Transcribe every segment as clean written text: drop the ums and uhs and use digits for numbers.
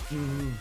Mm.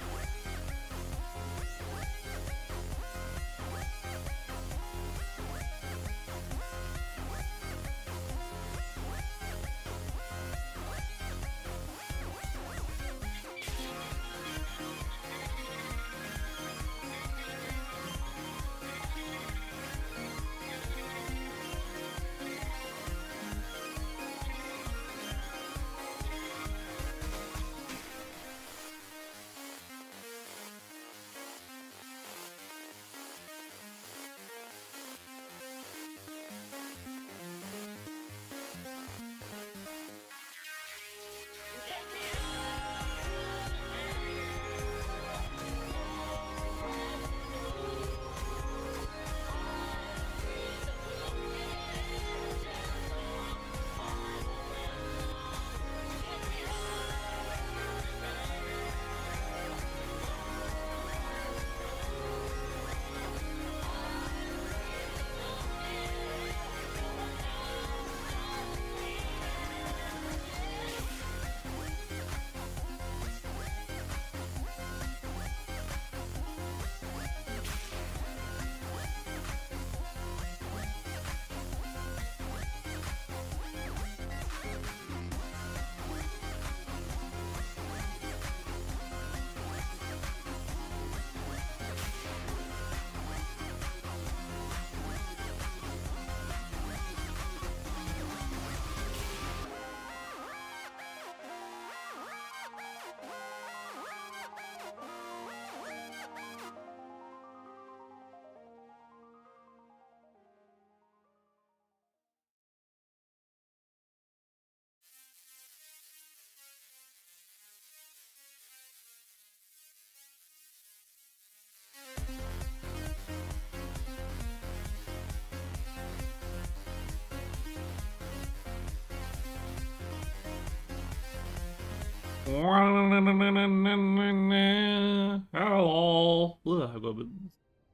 Hello. Ugh, I've got a bit.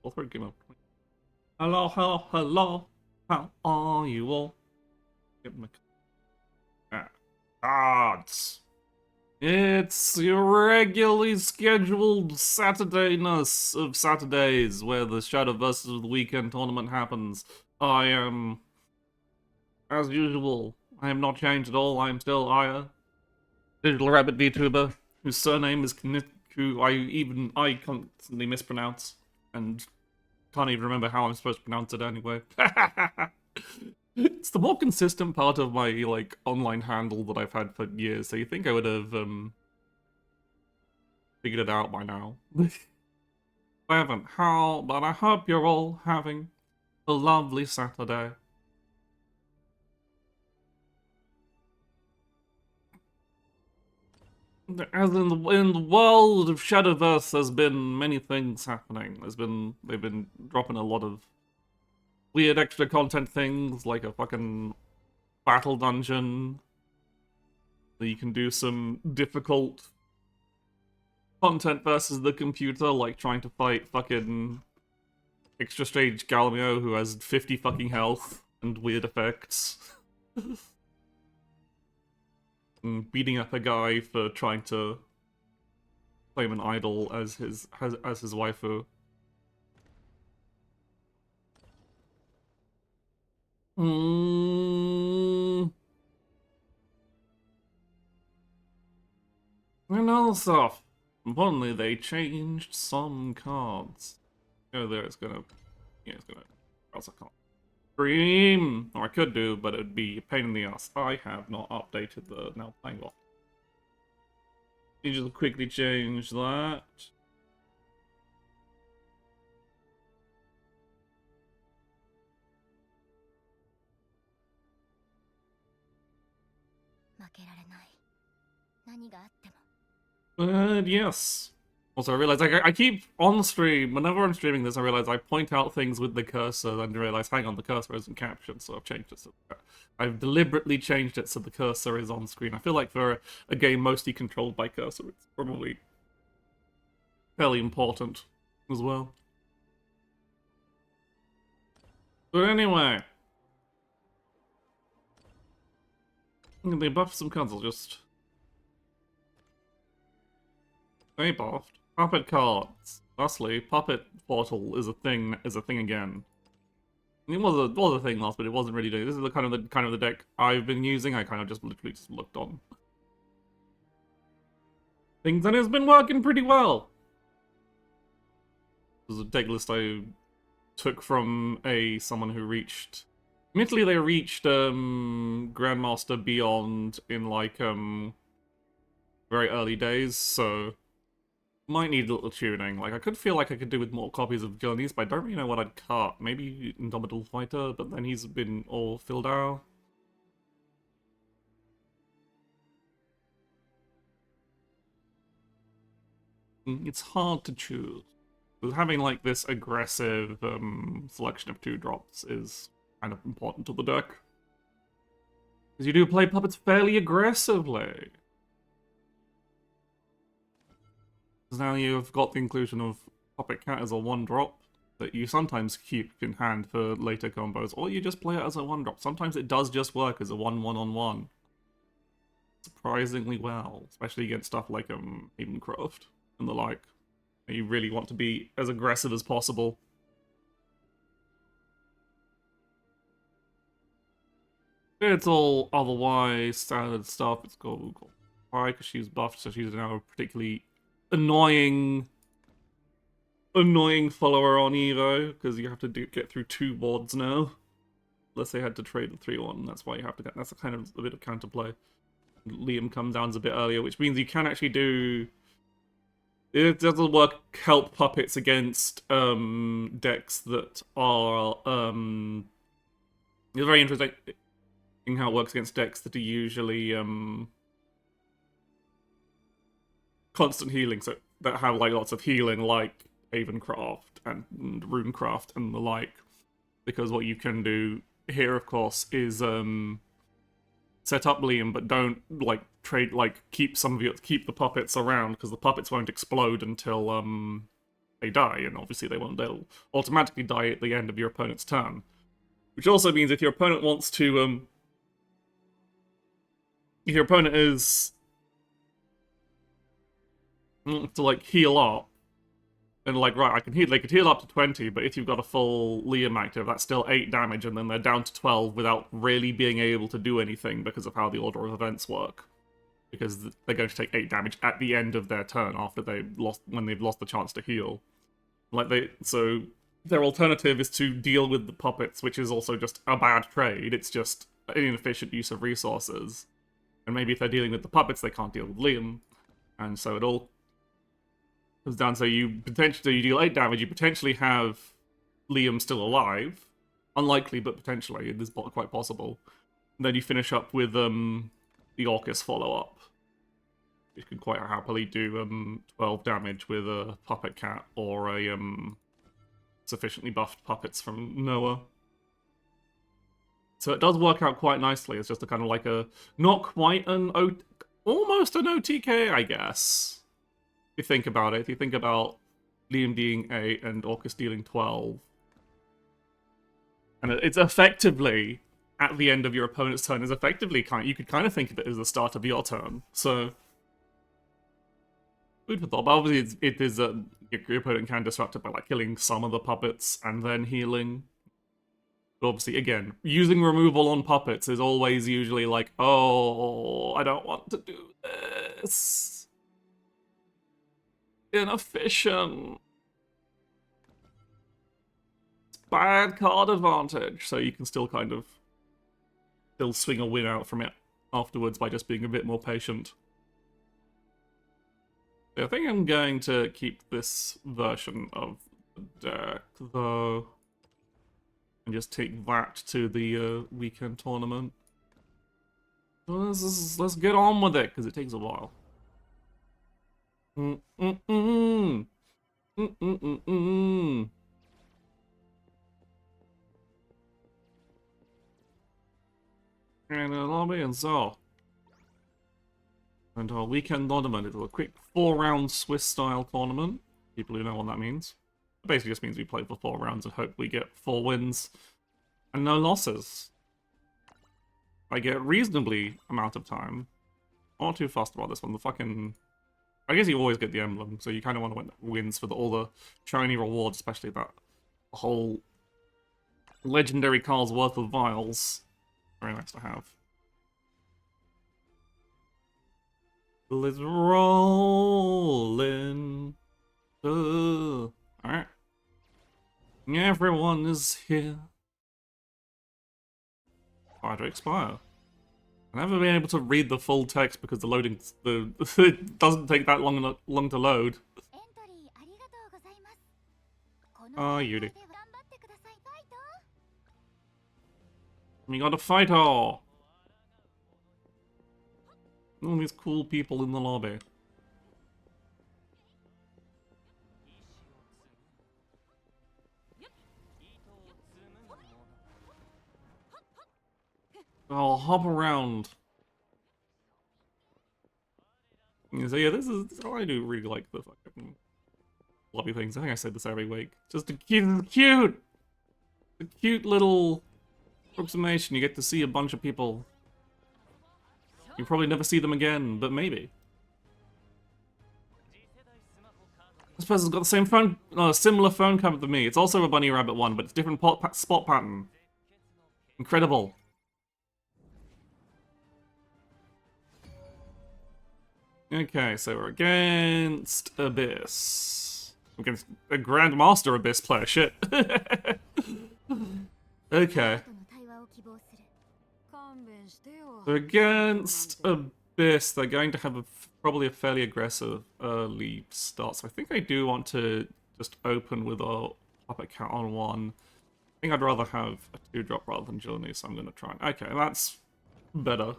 Both word came up. Hello, hello, hello. How are you all? Get my cards. It's your regularly scheduled Saturday-ness of Saturdays where the Shadow vs. the Weekend tournament happens. I am, as usual, I am not changed at all. I am still Aya, digital rabbit VTuber, whose surname is who I constantly mispronounce and can't even remember how I'm supposed to pronounce it anyway. It's the more consistent part of my like online handle that I've had for years, so you think I would have figured it out by now. I haven't. How? But I hope you're all having a lovely Saturday. As in the world of Shadowverse, there's been many things happening. They've been dropping a lot of weird extra content things, like a fucking battle dungeon. You can do some difficult content versus the computer, like trying to fight fucking extra stage Galmio who has 50 fucking health and weird effects. And beating up a guy for trying to claim an idol as his waifu. And other stuff. Importantly, they changed some cards. Oh, there it's gonna. Yeah, it's gonna. Else I can't stream. Or I could do, but it'd be a pain in the ass. I have not updated the now playing bot. You just quickly change that. Yes. Also, I realize I keep on stream, whenever I'm streaming this, I realize I point out things with the cursor, then realize, hang on, the cursor isn't captioned, so I've changed it. So I've deliberately changed it so the cursor is on screen. I feel like for a game mostly controlled by cursor, it's probably fairly important as well. But anyway, they buffed some cards. I'll just They buffed. Puppet cards. Thusly, Puppet Portal is a thing again. It was a thing last, but it wasn't really doing. This is the kind of the deck I've been using. I kind of just literally just looked on things, and it's been working pretty well. This is a deck list I took from someone who reached. Admittedly, they reached Grandmaster Beyond in like very early days, so might need a little tuning. Like, I could feel like I could do with more copies of Gilneas, but I don't really know what I'd cut. Maybe Indomitable Fighter, but then he's been all filled out. It's hard to choose. But having, like, this aggressive selection of 2-drops is kind of important to the deck. Because you do play puppets fairly aggressively. Because now you've got the inclusion of Puppet Cat as a 1-drop that you sometimes keep in hand for later combos, or you just play it as a 1-drop. Sometimes it does just work as a 1-1-on-1. Surprisingly well, especially against stuff like Havencroft and the like. You really want to be as aggressive as possible. It's all otherwise standard stuff. It's got why, because she's buffed, so she's now a particularly annoying follower on Evo, because you have to get through 2 boards now. Unless they had to trade the 3-1, that's why you have to get. That's a kind of a bit of counterplay. Liam comes down a bit earlier, which means you can actually do. It doesn't work help puppets against decks that are it's very interesting in how it works against decks that are usually constant healing, so that have like lots of healing, like Havencroft and Runecraft and the like. Because what you can do here, of course, is set up Liam, but don't like trade, like keep the puppets around, because the puppets won't explode until they die, and obviously they'll automatically die at the end of your opponent's turn. Which also means if your opponent wants to if your opponent is to like heal up, and like, right, they could heal up to 20, but if you've got a full Liam active, that's still 8 damage, and then they're down to 12 without really being able to do anything because of how the order of events work. Because they're going to take 8 damage at the end of their turn when they've lost the chance to heal. So their alternative is to deal with the puppets, which is also just a bad trade. It's just an inefficient use of resources. And maybe if they're dealing with the puppets, they can't deal with Liam. And so it all comes down, so you deal 8 damage, you potentially have Liam still alive. Unlikely, but potentially, it is quite possible. And then you finish up with the Orcus follow-up. You can quite happily do 12 damage with a Puppet Cat or a sufficiently buffed puppets from Noah. So it does work out quite nicely. It's just a kind of like not quite almost an OTK, I guess. If you think about it, if you think about Liam dealing 8 and Orcus dealing 12, and it's effectively at the end of your opponent's turn, is effectively you could kind of think of it as the start of your turn. So food for thought. But obviously, it is your opponent can disrupt it by like killing some of the puppets and then healing. But obviously, again, using removal on puppets is always usually like, oh, I don't want to do this. Inefficient. It's bad card advantage, so you can still kind of swing a win out from it afterwards by just being a bit more patient. I think I'm going to keep this version of the deck, though, and just take that to the weekend tournament. Let's get on with it, because it takes a while. And lobby and so. And our weekend tournament is a quick 4-round Swiss-style tournament. People who know what that means. It basically just means we play for 4 rounds and hope we get 4 wins and no losses. I get reasonably amount of time. I'm not too fussed about this one. The fucking I guess you always get the emblem, so you kind of want to wins for all the shiny rewards, especially that whole legendary card's worth of vials. Very nice to have. Let's rollin'. Alright. Everyone is here. Try to expire. I've never been able to read the full text because the loading it doesn't take that long to load. Ah, Yuri. We gotta fight all. All these cool people in the lobby. I'll hop around. So yeah, this is I do really like the fucking lobby things. I think I said this every week. Just a cute little approximation. You get to see a bunch of people. You probably never see them again, but maybe. This person's got the same phone, similar phone cover to me. It's also a bunny rabbit one, but it's different spot pattern. Incredible. Okay, so we're against Abyss. Against a Grandmaster Abyss player, shit. Okay. So against Abyss, they're going to have probably a fairly aggressive early start. So I think I do want to just open with a Puppet Cat on one. I think I'd rather have a 2-drop rather than Jilny, so I'm going to try. Okay, that's better.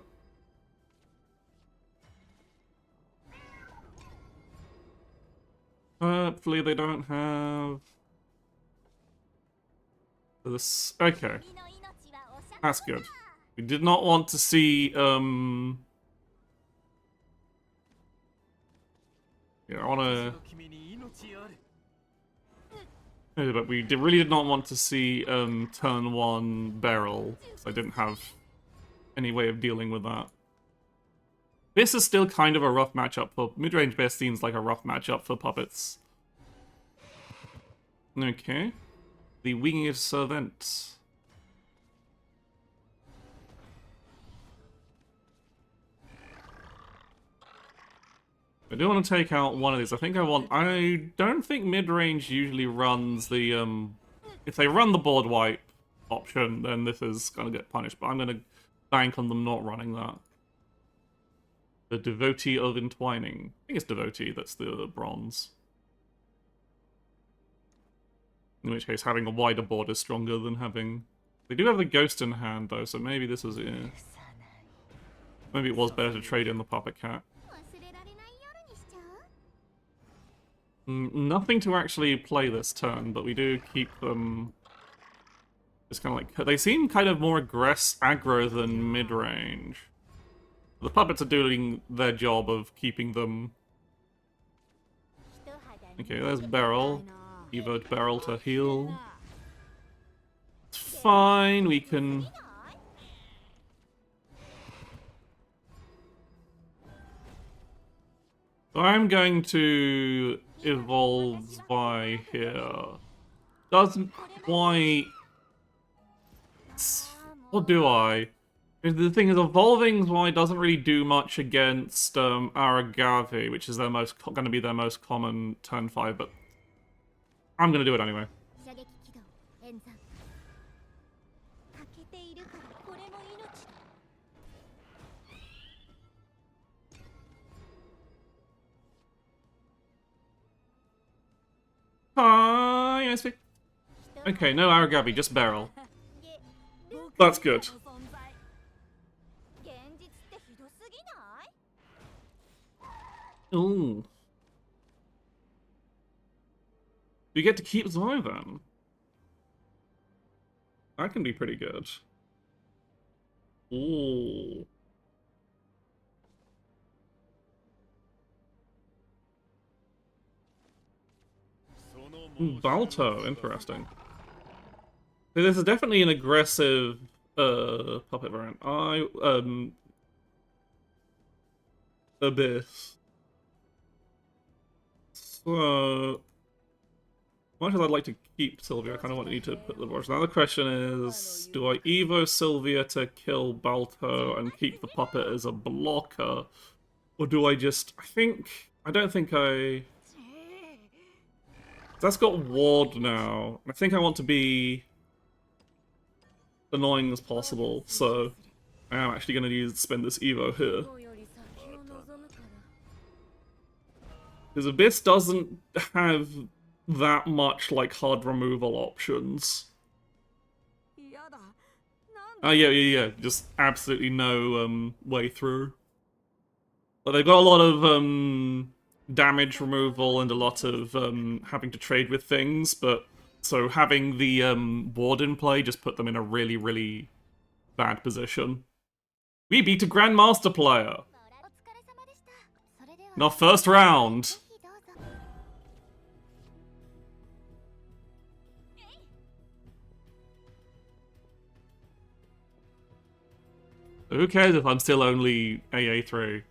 Hopefully they don't have this. Okay, that's good. We did not want to see yeah, I wanna. But we really did not want to see turn 1 Beryl. So I didn't have any way of dealing with that. This is still kind of a rough matchup for mid-range best. Seems like a rough matchup for puppets. Okay, the Winged Servant. I do want to take out one of these. I don't think mid-range usually runs the if they run the board wipe option, then this is gonna get punished. But I'm gonna bank on them not running that. The Devotee of Entwining. I think it's Devotee, that's the bronze. In which case, having a wider board is stronger than having... They do have the Ghost in hand, though, so maybe this is... Yeah. Maybe it was better to trade in the Puppet Cat. Nothing to actually play this turn, but we do keep them... It's kind of like... They seem kind of more aggro than mid-range. The puppets are doing their job of keeping them... Okay, there's Beryl. Evoke Beryl to heal. It's fine, we can... So I'm going to evolve Zwei here. Doesn't quite... Or do I? The thing is, evolving Zwei doesn't really do much against Aragami, which is going to be their most common turn 5, but I'm going to do it anyway. Hi, I speak. Okay, no Aragami, just Beryl. That's good. Ooh. You get to keep Zwei then. That can be pretty good. Ooh. Balto, interesting. So this is definitely an aggressive puppet variant. Abyss. So, much as I'd like to keep Sylvia, I kind of need to put the board. Now the question is, do I Evo Sylvia to kill Balto and keep the puppet as a blocker? Or do I just... I don't think I... That's got Ward now. I think I want to be annoying as possible, so I am actually going to spend this Evo here. Because Abyss doesn't have that much, like, hard removal options. Oh, yeah. Just absolutely no way through. But they've got a lot of damage removal and a lot of having to trade with things, but so having the ward in play just put them in a really, really bad position. We beat a Grandmaster player! In our first round! Who cares if I'm still only AA3?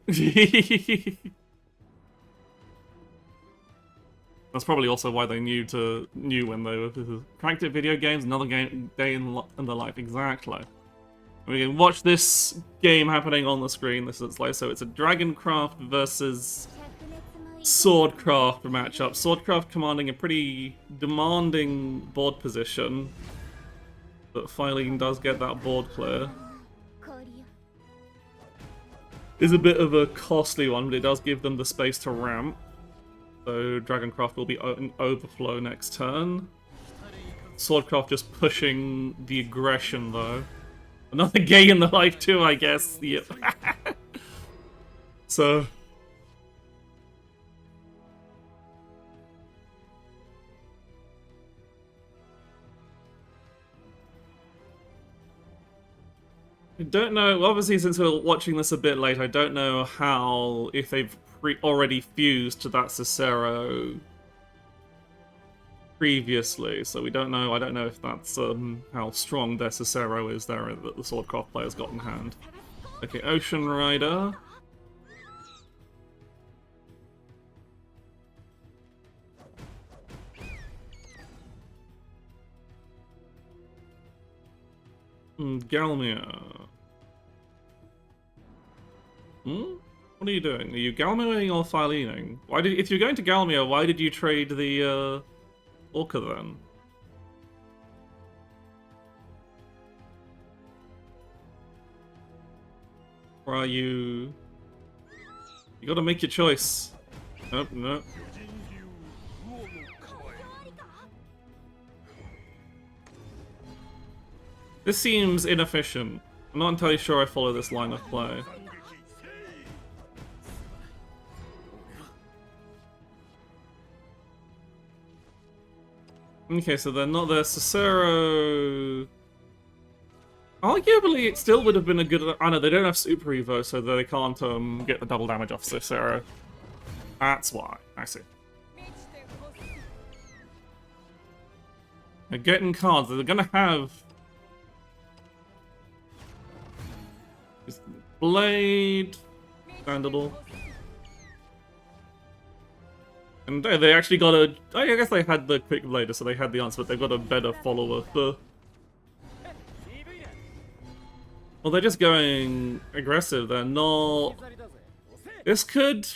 That's probably also why they knew when they were cranked at video games. Another day in the life, exactly. We can watch this game happening on the screen. This is like so. It's a Dragoncraft versus Swordcraft matchup. Swordcraft commanding a pretty demanding board position, but Firelink does get that board clear. Is a bit of a costly one, but it does give them the space to ramp. So Dragoncraft will be in overflow next turn. Swordcraft just pushing the aggression though. Another gay in the life too, I guess. Yep. So I don't know, obviously since we're watching this a bit late, I don't know how, if they've already fused to that Cicero previously, so we don't know, I don't know if that's how strong their Cicero is there that the Swordcraft player's got in hand. Okay, Ocean Rider. Galmia. What are you doing? Are you Galmiaing or Filening? If you're going to Galmia, why did you trade the Orca then? Or are you... You gotta make your choice. Nope, nope. This seems inefficient. I'm not entirely sure I follow this line of play. Okay, so they're not there. Cicero... Arguably, it still would have been a good... I know, they don't have Super Evo, so they can't get the double damage off Cicero. That's why. I see. They're getting cards. They're gonna have... Blade... Standable. And they actually got a... I guess they had the Quick Blader, so they had the answer, but they've got a better follower for... Well, they're just going aggressive. They're not... This could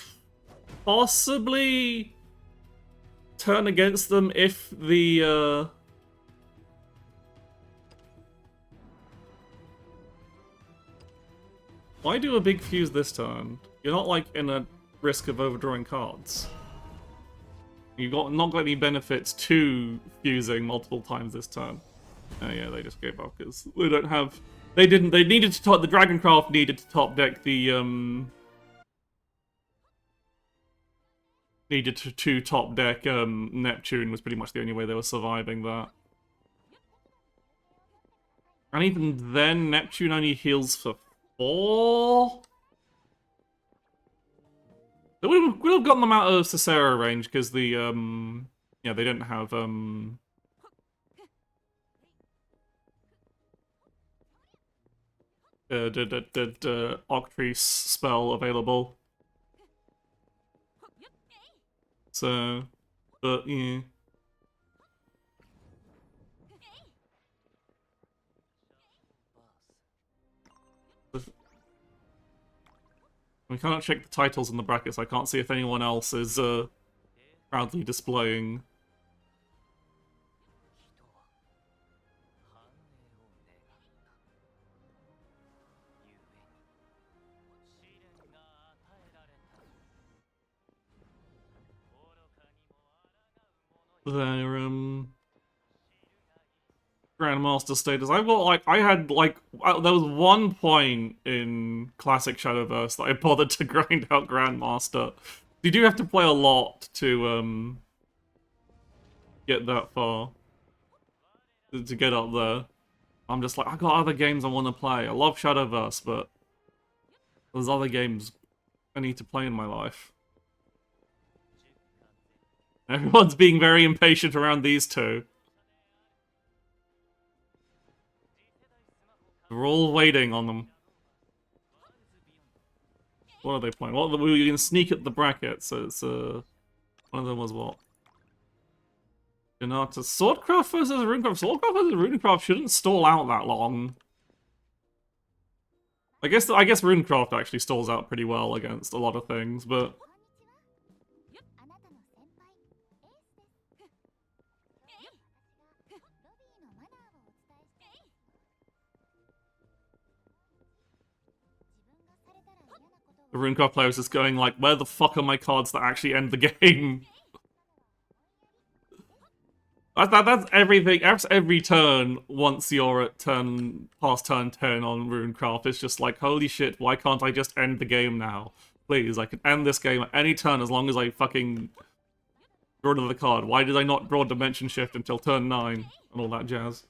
possibly turn against them if the... Why do a big fuse this turn? You're not, like, in a risk of overdrawing cards. You've not got any benefits to fusing multiple times this turn. Oh yeah, they just gave up because they don't have... They needed to top... The Dragoncraft needed to top deck the, Needed to top deck, Neptune was pretty much the only way they were surviving that. And even then, Neptune only heals for 4? They would have gotten them out of Cicero range because the yeah, they didn't have Octrease spell available. So, but yeah. We cannot check the titles in the brackets. I can't see if anyone else is proudly displaying. Their Grandmaster status. I got like I had like there was one point in classic Shadowverse that I bothered to grind out Grandmaster. You do have to play a lot to get that far, to get up there. I'm just like, I got other games I want to play. I love Shadowverse, but there's other games I need to play in my life. Everyone's being very impatient around these two. We're all waiting on them. What are they playing? What we can sneak at the bracket, so it's one of them was what? Ganata Swordcraft versus Runecraft. Swordcraft versus Runecraft shouldn't stall out that long. I guess Runecraft actually stalls out pretty well against a lot of things, but the Runecraft player is just going like, where the fuck are my cards that actually end the game? That's everything. Every turn, once you're at past turn 10 on Runecraft, it's just like, holy shit, why can't I just end the game now? Please, I can end this game at any turn as long as I fucking draw another card. Why did I not draw Dimension Shift until turn 9 and all that jazz?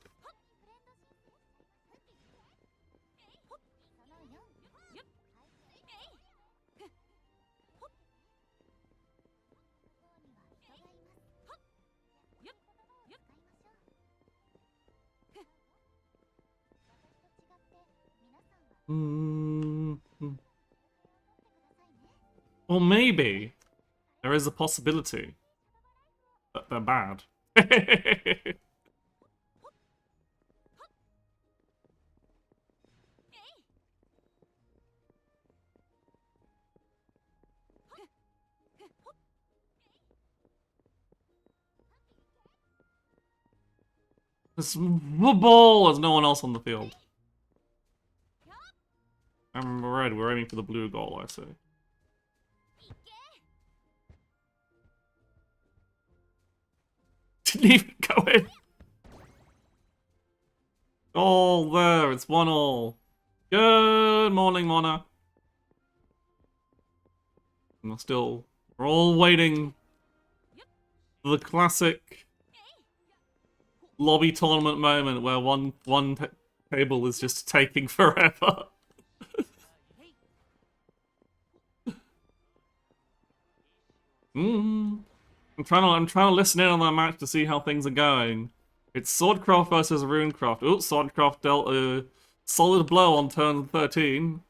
Or maybe there is a possibility that they're bad. There's the ball! There's no one else on the field. I'm red, we're aiming for the blue goal, I see. Didn't even go in. All there, it's 1-1. Good morning, Mona. And we're all waiting for the classic lobby tournament moment where one table is just taking forever. I'm trying to listen in on that match to see how things are going. It's Swordcraft versus Runecraft. Oh, Swordcraft dealt a solid blow on turn 13.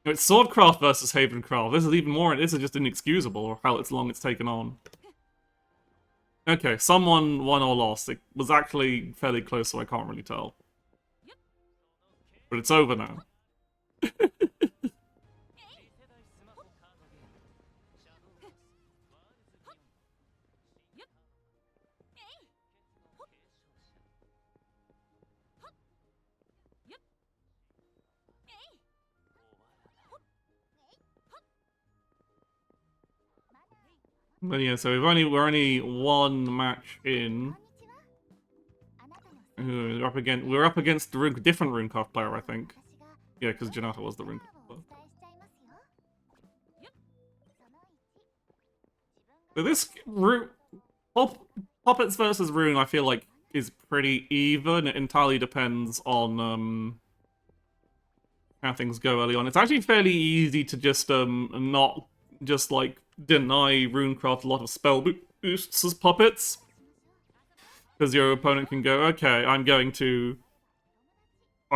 It's Swordcraft versus Havencraft. This is even more. This is just inexcusable how long it's taken on. Okay, someone won or lost. It was actually fairly close, so I can't really tell. But it's over now. But yeah, so we're only one match in. We're up against the different Runecraft player, I think. Yeah, because Janata was the Runecraft player. But this Puppets versus Rune, I feel like, is pretty even. It entirely depends on how things go early on. It's actually fairly easy to just not just like deny Runecraft a lot of spell boosts as puppets. Because your opponent can go, okay, I've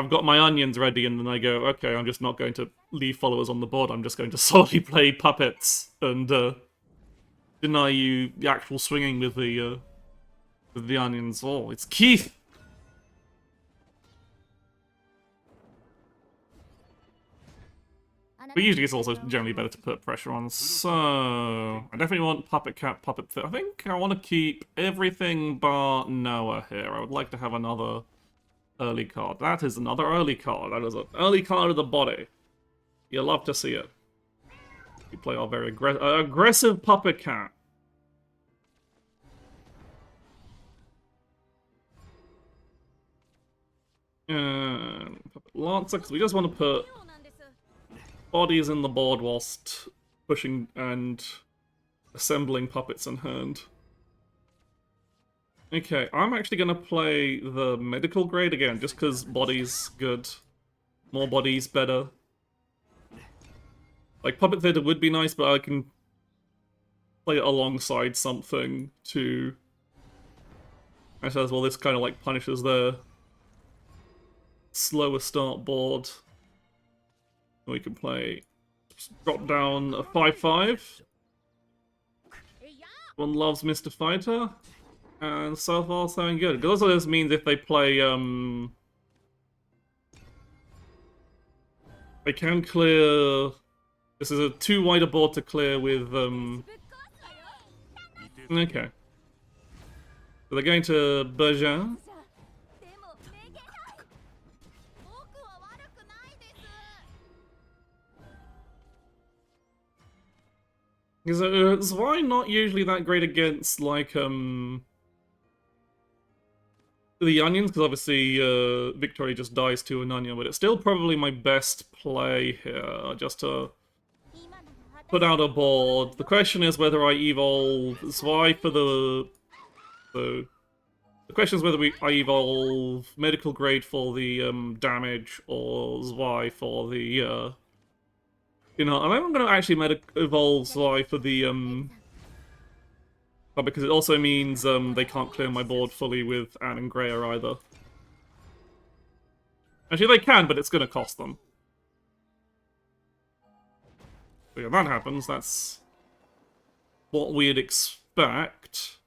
got my onions ready, and then I go, okay, I'm just not going to leave followers on the board, I'm just going to solely play puppets, and deny you the actual swinging with the onions. Oh, it's Keith! But usually it's also generally better to put pressure on, so... I definitely want Puppet Cat, Puppet I think I want to keep everything bar Noah here. I would like to have another early card. That is another early card. That is an early card of the body. You love to see it. We play our very aggressive Puppet Cat. Puppet Lancer, because we just want to put bodies in the board whilst pushing and assembling puppets in hand. Okay, I'm actually going to play the medical grade again, just because body's good. More bodies, better. Like, Puppet Theater would be nice, but I can play it alongside something to... I said, well, this kind of like punishes the slower start board. We can play, drop down a 5-5. One loves Mr. Fighter. And so far, so good. Because also this means if they play, they can clear... This is a too wide a board to clear with, Okay. So they're going to Bergin. Because why not usually that great against, like, the onions? Because obviously, Victory just dies to an onion, but it's still probably my best play here, just to put out a board. The question is whether I evolve Zwei for the question is whether I evolve medical grade for the damage or Zwei for the you know, I think I'm gonna actually evolve Zwei for the because it also means they can't clear my board fully with Anne and Greyer either. Actually, they can, but it's gonna cost them. So yeah, that happens. That's what we'd expect.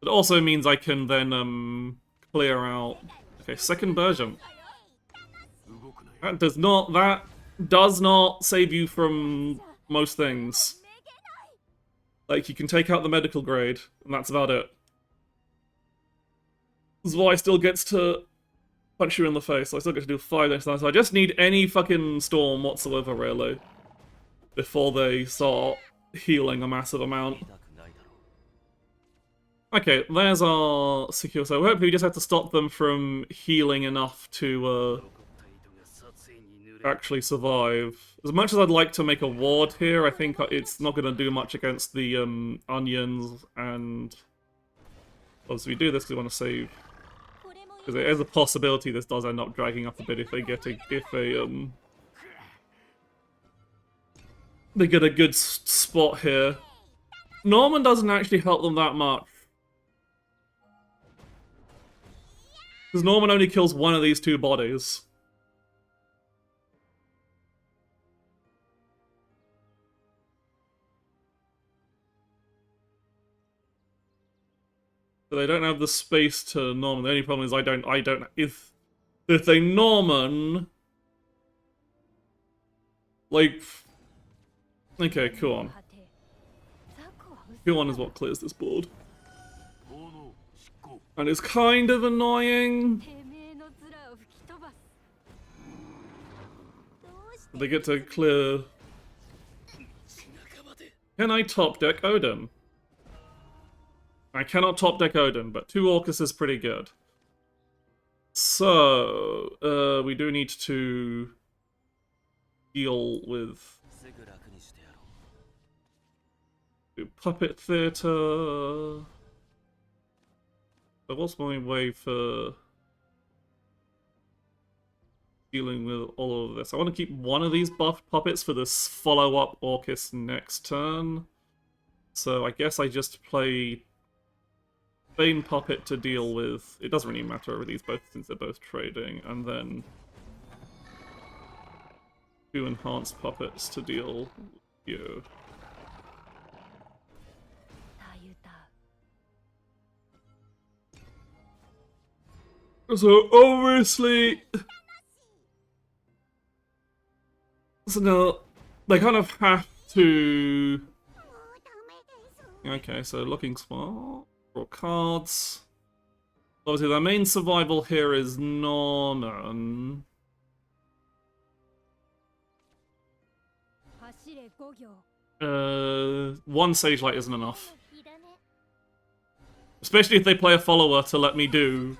It also means I can then clear out. Okay, second version. That does not save you from most things. Like, you can take out the medical grade, and that's about it. Zwei still gets to punch you in the face, so I still get to do 5 next time, so I just need any fucking storm whatsoever, really, before they start healing a massive amount. Okay, there's our secure, so hopefully we just have to stop them from healing enough to actually survive. As much as I'd like to make a ward here, I think it's not going to do much against the onions, and obviously we do this because we want to save, because there is a possibility this does end up dragging up a bit if they get a good spot here. Norman doesn't actually help them that much, because Norman only kills one of these two bodies. So they don't have the space to Norman. The only problem is if they Norman, like, okay, cool on. Q1 is what clears this board. And it's kind of annoying. They get to clear. Can I top deck Odin? I cannot top deck Odin, but 2 Orcus is pretty good. So, we do need to deal with Puppet Theater. But what's my way for dealing with all of this? I want to keep one of these buffed puppets for this follow-up Orcus next turn. So I guess I just play Bane Puppet to deal with... It doesn't really matter over these both since they're both trading. And then 2 enhanced puppets to deal with you. So obviously, so now they kind of have to. Okay, so looking smart. Draw cards. Obviously, their main survival here is Norman. One Sage Light isn't enough. Especially if they play a follower to let me do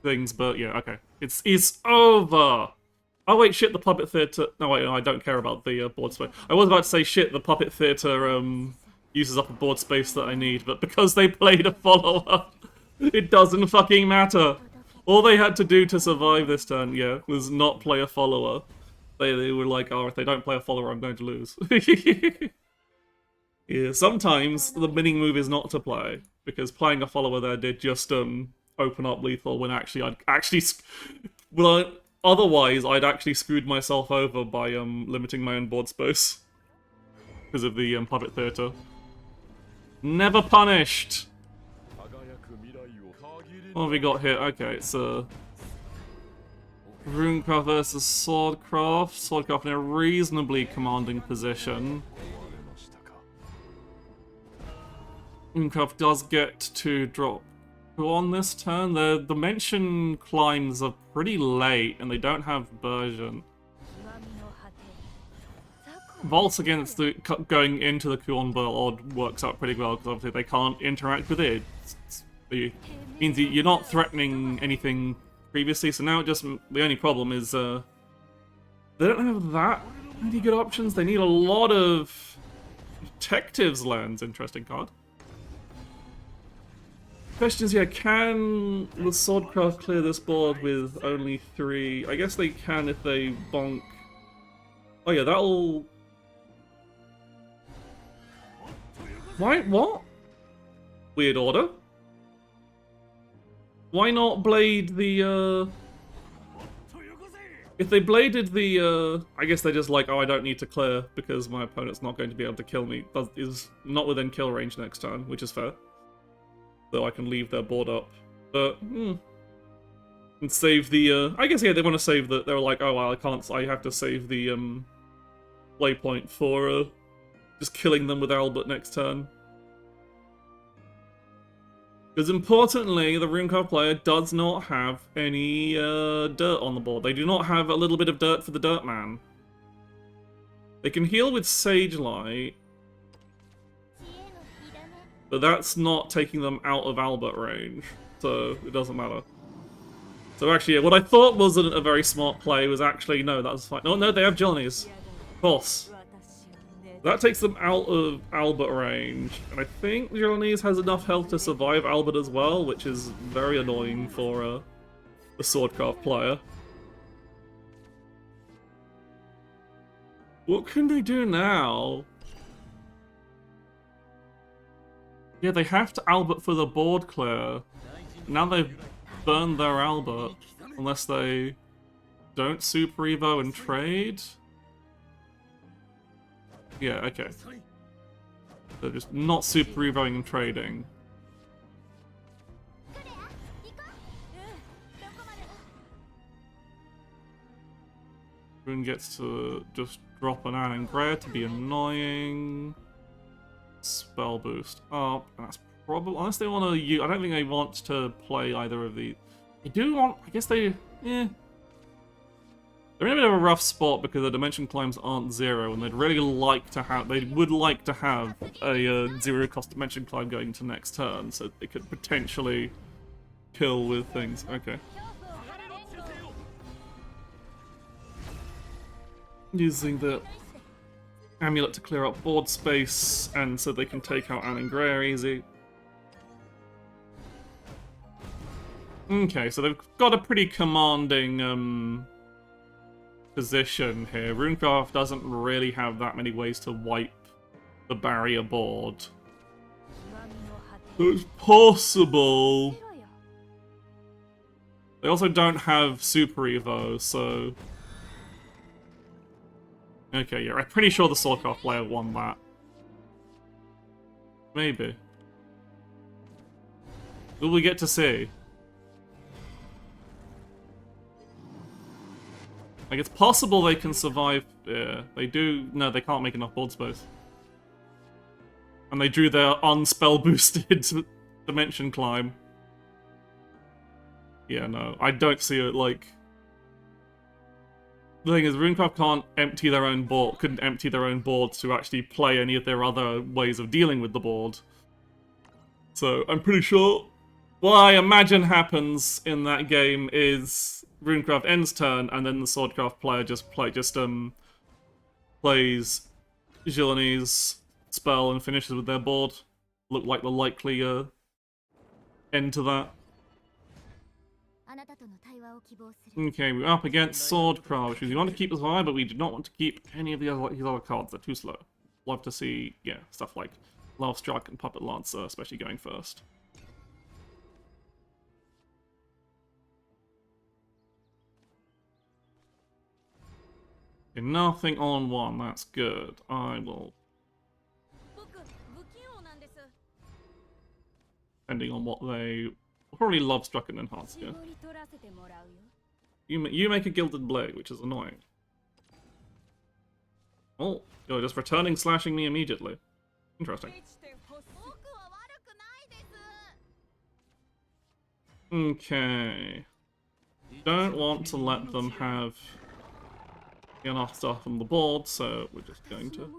things, but yeah, okay. It's over! Oh wait, shit, the Puppet Theatre... No wait, no, I don't care about the board space. I was about to say, shit, the Puppet Theatre uses up a board space that I need, but because they played a follower, it doesn't fucking matter. All they had to do to survive this turn, yeah, was not play a follower. They were like, oh, if they don't play a follower, I'm going to lose. Yeah, sometimes the winning move is not to play, because playing a follower there did just open up lethal when actually well, otherwise I'd actually screwed myself over by limiting my own board space because of the Puppet Theatre. Never punished. What have we got here? Okay, it's Runecraft versus Swordcraft. Swordcraft in a reasonably commanding position. Runecraft does get to drop on this turn. The dimension climbs are pretty late, and they don't have version. Vaults against the going into the Kuon board works out pretty well, because obviously they can't interact with it. It means you're not threatening anything previously, so now it just... The only problem is they don't have that many good options. They need a lot of Detectives lands. Interesting card. Questions here, can the Swordcraft clear this board with only 3? I guess they can if they bonk... Oh yeah, that'll... Why? What? Weird order. Why not blade the, If they bladed the, I guess they're just like, oh, I don't need to clear because my opponent's not going to be able to kill me. That is not within kill range next turn, which is fair. So I can leave their board up. But, and save the, I guess, yeah, they want to save the, they're like, oh, well, I have to save the, play point for, just killing them with Albert next turn. Because importantly, the Runecraft player does not have any dirt on the board. They do not have a little bit of dirt for the Dirt Man. They can heal with Sage Light, but that's not taking them out of Albert range, so it doesn't matter. So actually, what I thought wasn't a very smart play was actually, no, that was fine. No, they have Johnny's. Of course. That takes them out of Albert range, and I think Johnny's has enough health to survive Albert as well, which is very annoying for a Swordcraft player. What can they do now? Yeah, they have to Albert for the board clear. Now they've burned their Albert, unless they don't Super Evo and trade. Yeah, okay. They're just not Super Evoing and trading. Rune gets to just drop an Anangrea to be annoying. Spell boost up, and that's probably... Unless they want to use... I don't think they want to play either of these. They do want... I guess they... Yeah. They're in a bit of a rough spot because the dimension climbs aren't 0, and they'd really like to have... They would like to have a 0-cost dimension climb going into next turn, so they could potentially kill with things. Okay. Using the amulet to clear up board space, and so they can take out Anangrea easy. Okay, so they've got a pretty commanding position here. Runecraft doesn't really have that many ways to wipe the barrier board. So it's possible. They also don't have Super Evo, so... Okay, yeah, I'm pretty sure the Swordcraft player won that. Maybe. Will we get to see? Like, it's possible they can survive. Yeah, they do. No, they can't make enough board space. And they drew their unspell boosted dimension climb. Yeah, no, I don't see it. Like, the thing is, Runecraft can't empty their own board, couldn't empty their own board to actually play any of their other ways of dealing with the board. So I'm pretty sure what I imagine happens in that game is Runecraft ends turn, and then the Swordcraft player just plays Gillenny's spell and finishes with their board. Look like the likely end to that. Okay, we're up against Swordcraft, which we want to keep as high, but we do not want to keep any of his other cards. They're too slow. Love to see, yeah, stuff like Love Strike and Puppet Lancer, especially going first. Okay, nothing on one, that's good. I will... Depending on what they... Probably Love Struck and Enhanced, yeah. You make a Gilded Blade, which is annoying. Oh, you're just returning slashing me immediately. Interesting. Okay. Don't want to let them have enough stuff on the board, so we're just going to...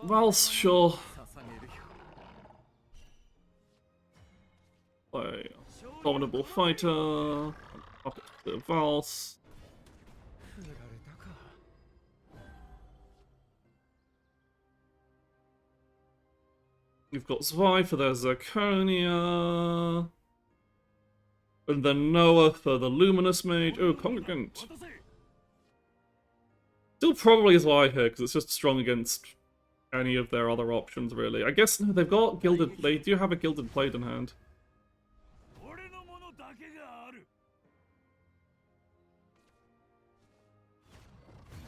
Valse, sure. Play Abominable Fighter, up to Valse. You've got Zwei for their Zirconia. And then Noah for the Luminous Mage. Oh, Congregant. Still probably Zwei here, because it's just strong against any of their other options, really. I guess no, they've got Gilded... They do have a Gilded Blade in hand.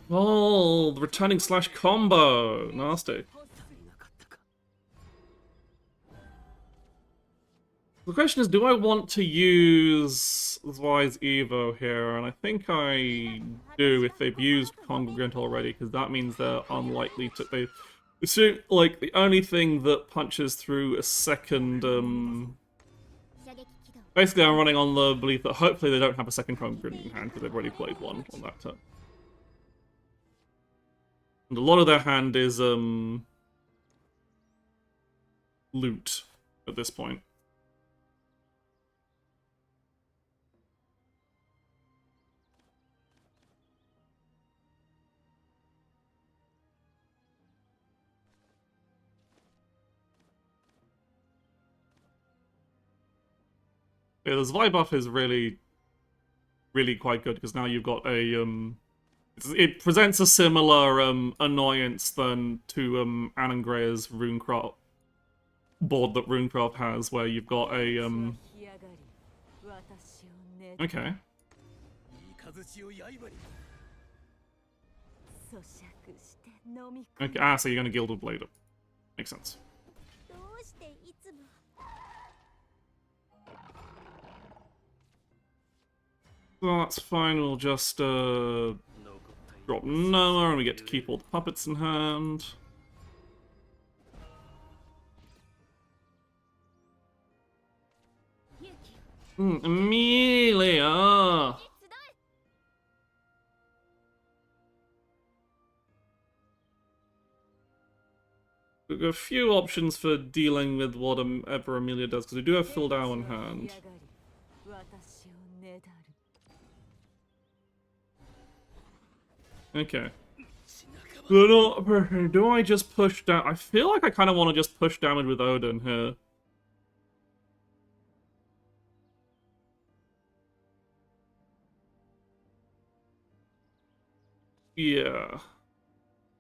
Oh, the returning slash combo. Nasty. The question is, do I want to use Zwei's Evo here? And I think I do if they've used Congregant already, because that means they're unlikely to... So, like, the only thing that punches through a second... Basically, I'm running on the belief that hopefully they don't have a second Congregant in hand, because they've already played one on that turn. And a lot of their hand is, loot at this point. Yeah, the Zwei buff is really quite good, because now you've got a, it presents a similar, annoyance than to, Annangrea's Runecraft board that Runecraft has, where you've got a, Okay. Okay, so you're gonna Gilded Blade it. Makes sense. Well, that's fine, we'll just, drop Noah, and we get to keep all the puppets in hand. Amelia! We've got a few options for dealing with whatever Amelia does, because we do have Fildau in hand. Okay. Do I just push down? I feel like I kind of want to just push damage with Odin here. Yeah.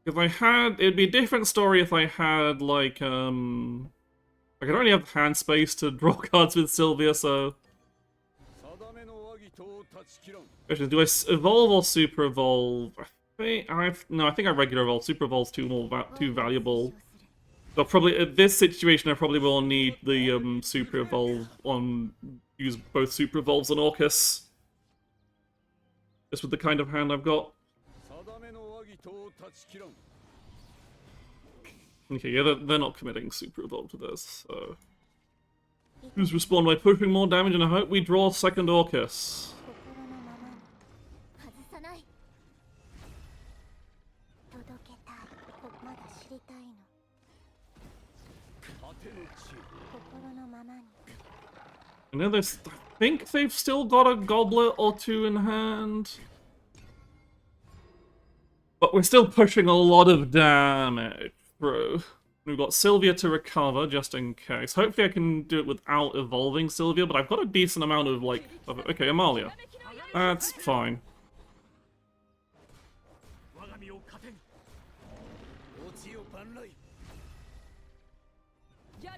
If I had... It'd be a different story if I had, like, I could only have hand space to draw cards with Sylvia, so... Question, do I evolve or super evolve? No, I think I regular evolve. Super evolve's too valuable But probably at this situation, I probably will need the super evolve on use both super evolves on Orcus. Just with the kind of hand I've got. Okay, yeah, they're not committing super evolve to this, so. Who's respond by pushing more damage, and I hope we draw second Orcus. I know there's. I think they've still got a goblet or two in hand. But we're still pushing a lot of damage through. We've got Sylvia to recover, just in case. Hopefully I can do it without evolving Sylvia, but I've got a decent amount of, like... Okay, Amalia. That's fine.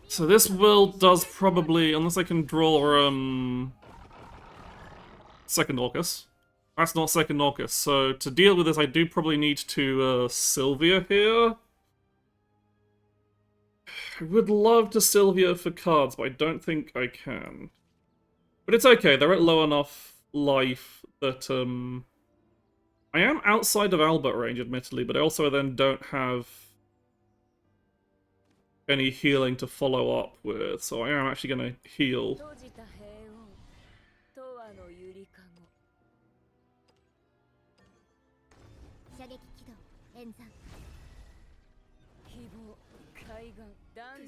So this build does probably, unless I can draw, second Orcus. That's not second Orcus, so to deal with this I do probably need to, Sylvia here. I would love to Sylvia for cards, but I don't think I can. But it's okay, they're at low enough life that, I am outside of Albert range, admittedly, but I also then don't have any healing to follow up with, so I am actually going to heal.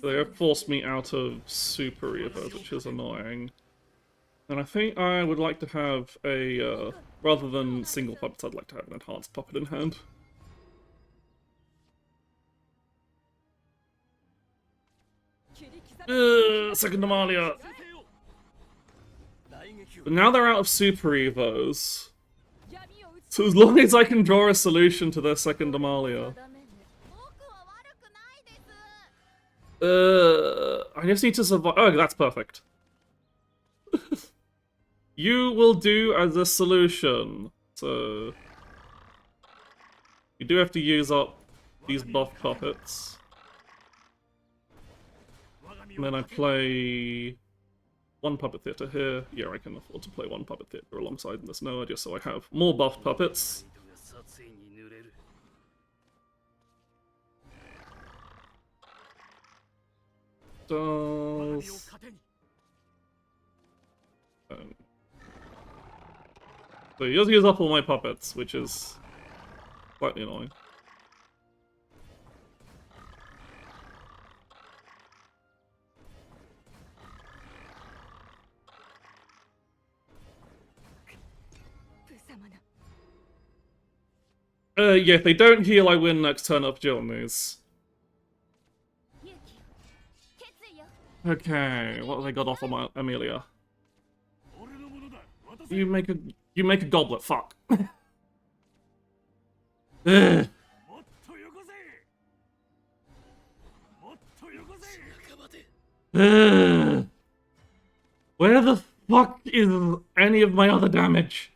They have forced me out of Super Evo, which is annoying. And I think I would like to have a, rather than single puppets, I'd like to have an enhanced puppet in hand. Second Amalia. But now they're out of Super Evos. So as long as I can draw a solution to their second Amalia. I just need to survive. Oh, that's perfect. You will do as a solution. So you do have to use up these buff puppets. And then I play one puppet theater here. Yeah, I can afford to play one puppet theater alongside this Noah, just so I have more buff puppets. Does... So he does use up all my puppets, which is slightly annoying. Yeah, if they don't heal, I win next turn up Jilneys. Okay, what have they got off on my Amelia? You make a goblet, fuck. Ugh. Ugh. Where the fuck is any of my other damage?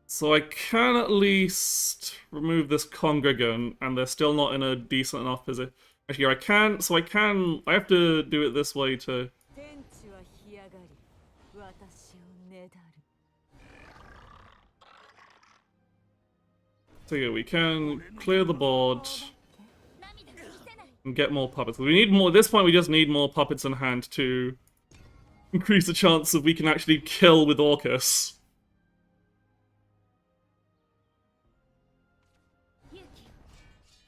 So I can at least remove this Congregant, and they're still not in a decent enough position. Actually, I can, so I have to do it this way to... So yeah, we can clear the board and get more puppets. We need more, at this point we just need more puppets in hand to increase the chance that we can actually kill with Orcus.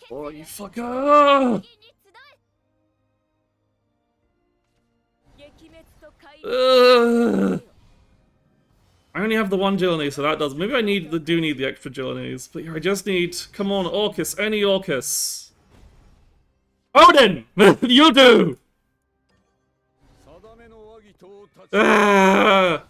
Oh, you fucker! I only have the one Jilony, so that does. Maybe I do need the extra Jilonies. But yeah, I just need. Come on, Orcus, any Orcus. Odin! You do! Oh.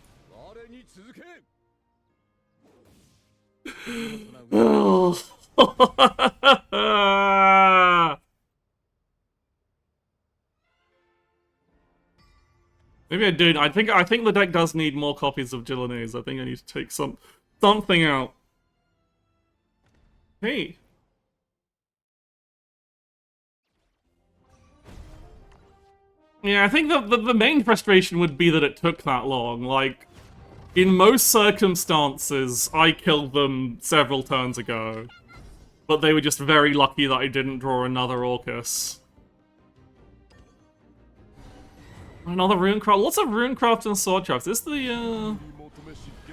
Maybe I do. I think the deck does need more copies of Jilonese. I think I need to take something out. Hey. Yeah, I think the main frustration would be that it took that long. Like, in most circumstances, I killed them several turns ago. But they were just very lucky that I didn't draw another Orcus. Another Runecraft. Lots of Runecraft and Swordcraft. Is this the,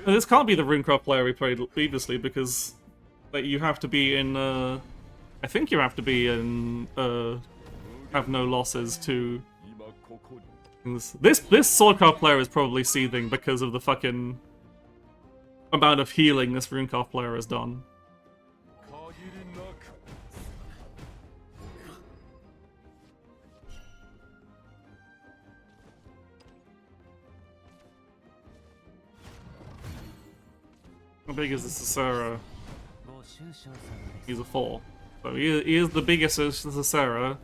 this can't be the Runecraft player we played previously, because like, you have to be in, I think you have to be in, have no losses to... This Swordcraft player is probably seething because of the fucking amount of healing this Runecraft player has done. How big is this Sisera? He's a 4. So he is the biggest Sisera.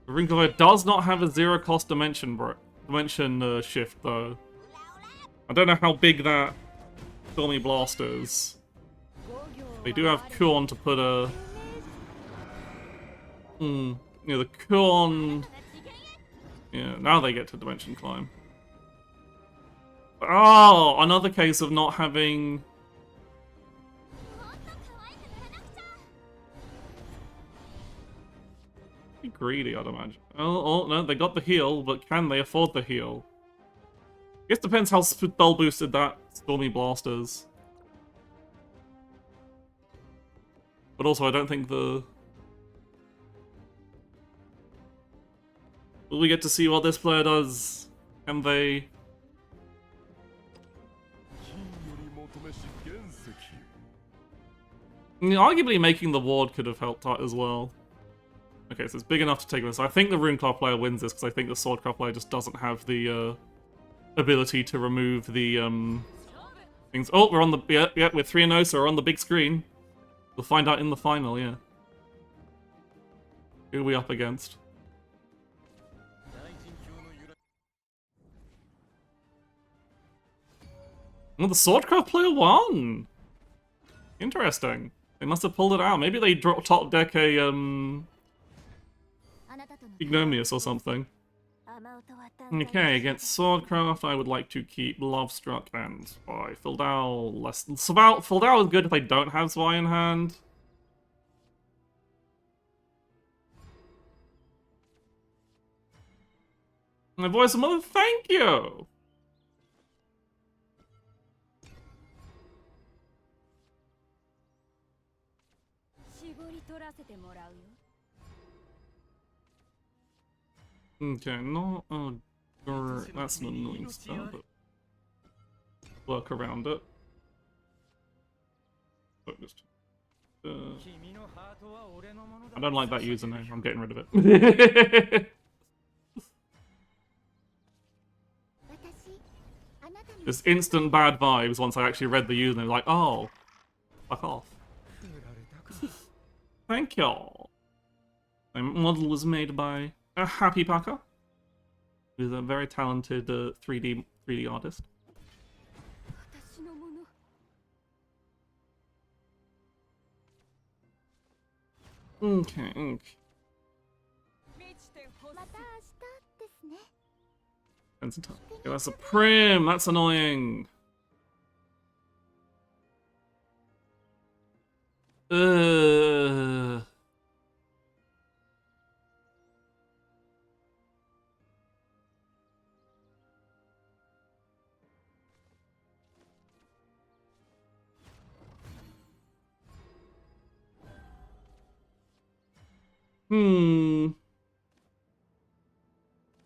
The Ringleader does not have a zero-cost dimension shift, though. I don't know how big that Stormy Blast is. They do have Kuon to put a... Yeah, the Kuon... Yeah, now they get to Dimension Climb. Oh, another case of not having... Be greedy, I'd imagine. Oh, no, they got the heal, but can they afford the heal? I guess depends how spell boosted that Stormy Blast is. But also, I don't think the... Will we get to see what this player does? Can they... Arguably making the ward could have helped out as well. Okay, so it's big enough to take this. I think the Runecraft player wins this, because I think the Swordcraft player just doesn't have the ability to remove the things. Oh, we're on the... Yeah, we're 3-0, so we're on the big screen. We'll find out in the final, yeah. Who are we up against? Well, the Swordcraft player won! Interesting. They must have pulled it out. Maybe they dropped top deck a, Ignominious or something. Okay, against Swordcraft, I would like to keep Lovestruck and Spy. Fildau less than... Fildau is good if I don't have Spy in hand. My voice of mother, thank you! Okay, not that's an annoying stuff, but work around it. Focused. I don't like that username, I'm getting rid of it. Just instant bad vibes once I actually read the username, like, oh, fuck off. Thank y'all. My model was made by a Happy Packer, who's a very talented 3D artist. Okay. Okay, that's a Prim. That's annoying.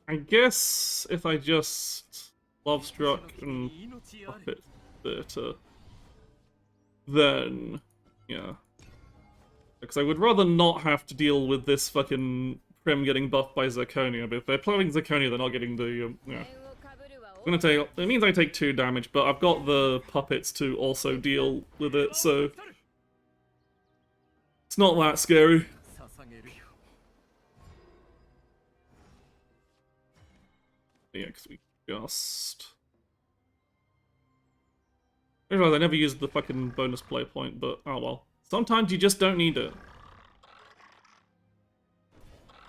I guess if I just Lovestruck and Puppet Theatre, then yeah. Because I would rather not have to deal with this fucking Prim getting buffed by Zirconia, but if they're playing Zirconia, they're not getting the, yeah. I'm gonna take, it means I take 2 damage, but I've got the puppets to also deal with it, so it's not that scary. Yeah, because we just... I realize I never used the fucking bonus play point, but oh well. Sometimes you just don't need it.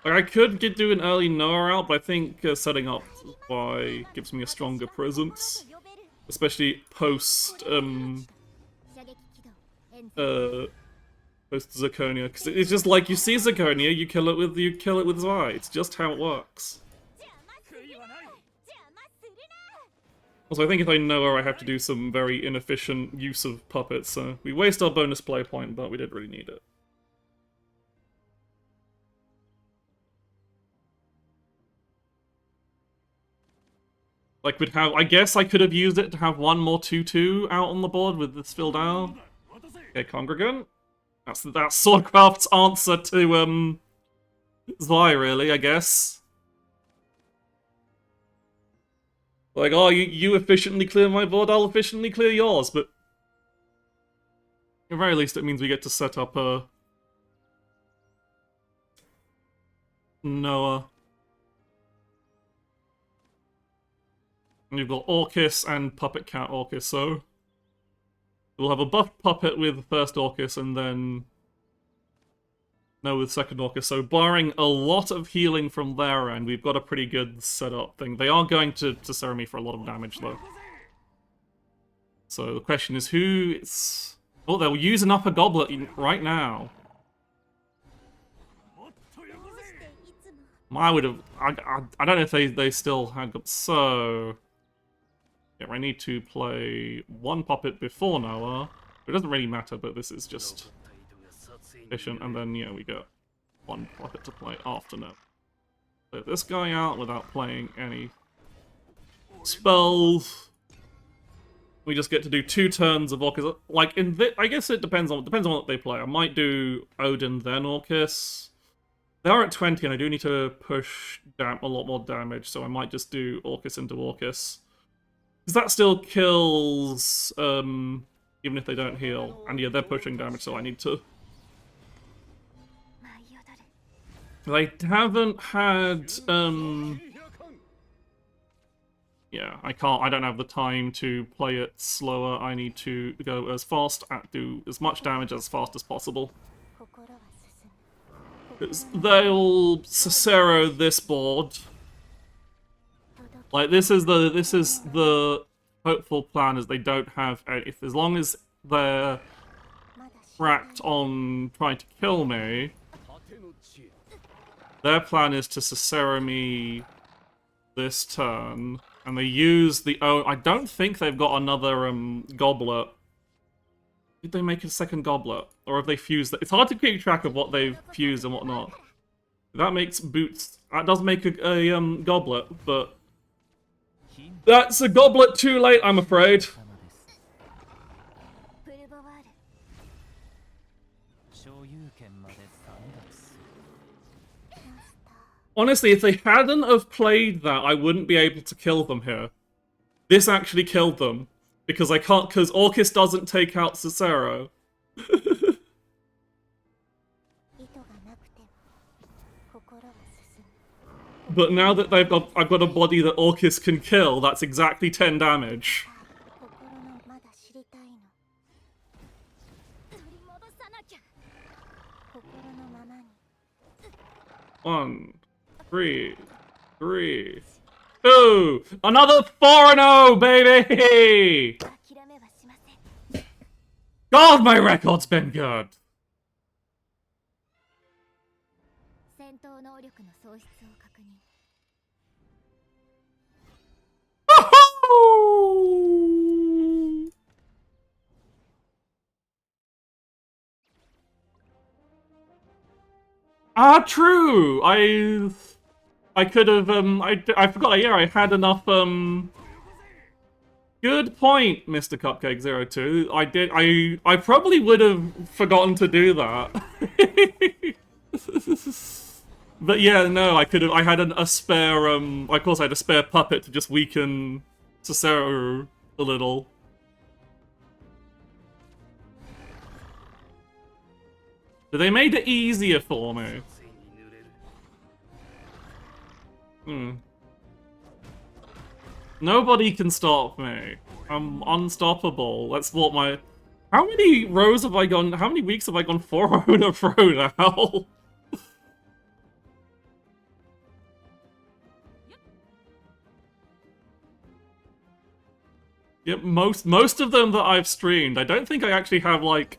Like, I could do an early Noah out, but I think setting up by gives me a stronger presence. Especially post Zirconia, because it's just like you see Zirconia, you kill it with Zwei. It's just how it works. Also, I think if I know her, I have to do some very inefficient use of puppets, so we waste our bonus play point, but we didn't really need it. Like, we'd have, I guess I could have used it to have one more 2/2 out on the board with this filled out. Okay, Congregant. That's Swordcraft's answer to, Zwei, really, I guess. Like, oh, you efficiently clear my board, I'll efficiently clear yours, but... at the very least, it means we get to set up a... Noah. And you've got Orcus and Puppet Cat Orcus, so... we'll have a buffed puppet with first Orcus, and then... no, with second Orcus. So barring a lot of healing from their end, we've got a pretty good setup thing. They are going to Cerame for a lot of damage, though. So the question is who... it's... oh, they'll use an upper goblet right now. I would have... I don't know if they still had... so... yeah, I need to play one puppet before Noah. It doesn't really matter, but this is just efficient. And then, yeah, we get one puppet to play after Noah. Play this guy out without playing any spells. We just get to do 2 turns of Orcus. Like, I guess it depends on what they play. I might do Odin, then Orcus. They are at 20, and I do need to push down a lot more damage, so I might just do Orcus into Orcus. Because that still kills, even if they don't heal. And yeah, they're pushing damage, so I need to... they haven't had, yeah, I don't have the time to play it slower. I need to go as fast, do as much damage as fast as possible. They'll Cicero this board. Like, this is the hopeful plan, is they don't have if as long as they're racked on trying to kill me, their plan is to Cicero me this turn, and they use the I don't think they've got another goblet. Did they make a second goblet? Or have they fused it? It's hard to keep track of what they've fused and whatnot. That makes boots... that does make a goblet, but... that's a goblet too late, I'm afraid. Honestly, if they hadn't have played that, I wouldn't be able to kill them here. This actually killed them. Because I can't, because Orcus doesn't take out Cicero. But now that I've got a body that Orcus can kill, that's exactly 10 damage. 1, 3, 3. 2! Another 4-0, baby! God, my record's been good! Ah, true! I could have, I forgot, yeah, I had enough, good point, Mr. Cupcake02. I probably would have forgotten to do that. But yeah, no, I had a spare, of course I had a spare puppet to just weaken Cicero a little. But they made it easier for me. Nobody can stop me. I'm unstoppable. That's what my... How many rows have I gone... How many weeks have I gone 4 in a row now? Yep, most of them that I've streamed, I don't think I actually have, like,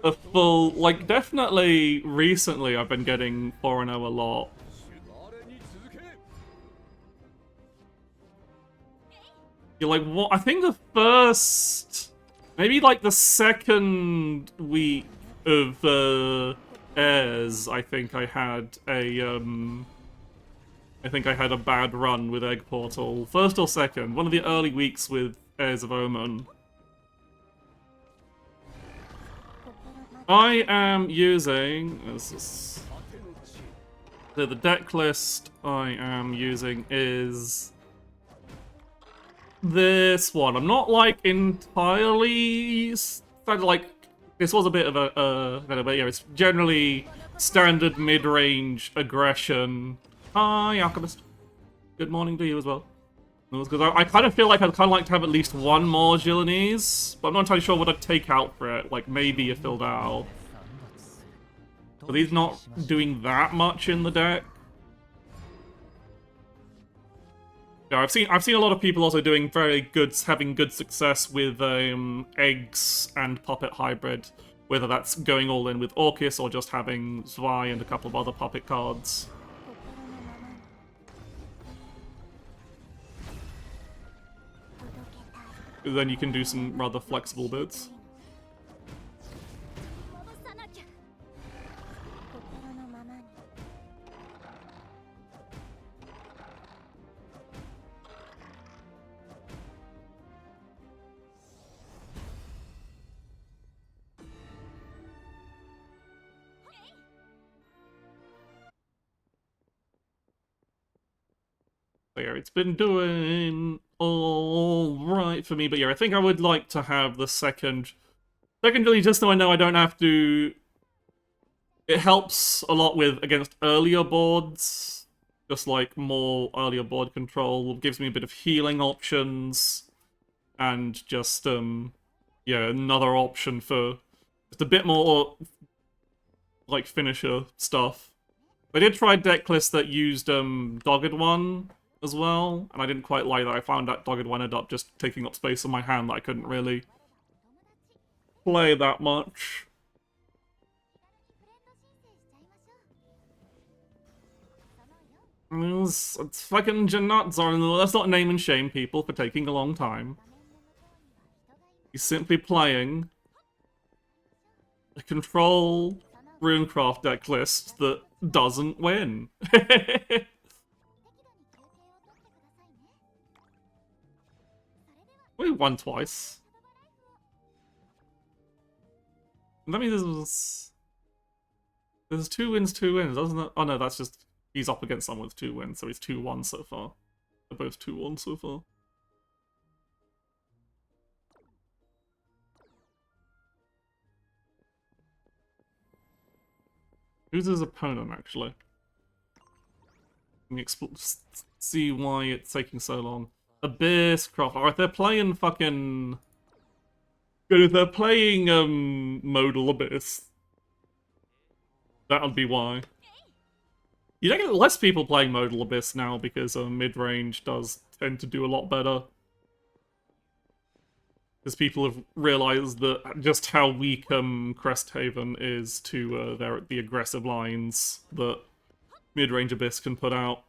a full... Like, definitely recently I've been getting 4-0 a lot. You're like, what? I think the first... Maybe, like, the second week of, airs, I think I had a, I think I had a bad run with Egg Portal. First or second. One of the early weeks with Heirs of Omen. I am using... the deck list I am using is... this one. I'm not, like, entirely... like, this was a bit of a... but yeah, it's generally standard mid-range aggression. Hi, Alchemist. Good morning to you as well. Because I kind of feel like I'd kind of like to have at least one more Gilanese, but I'm not entirely sure what I'd take out for it. Like, maybe a Fildao. But he's not doing that much in the deck. Yeah, I've seen a lot of people also doing having good success with eggs and puppet hybrid, whether that's going all in with Orcus or just having Zwei and a couple of other puppet cards. Then you can do some rather flexible bits. Yeah, it's been doing all right for me, but yeah, I think I would like to have the second. Secondly, just so I know I don't have to. It helps a lot with against earlier boards, just like more earlier board control. Gives me a bit of healing options, and just yeah, another option for just a bit more like finisher stuff. I did try deck lists that used Dogged One as well, and I didn't quite like that. I found that Dogged One ended up just taking up space on my hand that I couldn't really play that much. It's fucking Janatzar. Let's not name and shame people for taking a long time. He's simply playing a control Runecraft deck list that doesn't win. We won twice. That means there's 2 wins, 2 wins, doesn't it? Oh no, that's just he's up against someone with 2 wins, so he's 2-1 so far. They're both 2-1 so far. Who's his opponent, actually? Let me see why it's taking so long. Abysscraft. Alright, they're playing fucking... Good, if they're playing, Modal Abyss. That'll be why. You don't get less people playing Modal Abyss now because mid-range does tend to do a lot better. Because people have realized that just how weak Cresthaven is to the aggressive lines that mid-range Abyss can put out.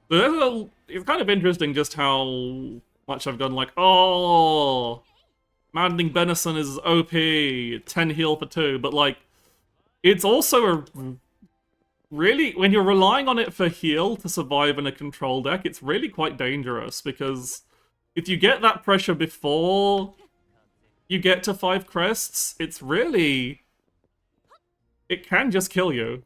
But it's kind of interesting just how much I've done like, oh, Maddening Benison is OP, 10 heal for 2, but like, it's also a really, when you're relying on it for heal to survive in a control deck, it's really quite dangerous, because if you get that pressure before you get to 5 crests, it's really... it can just kill you.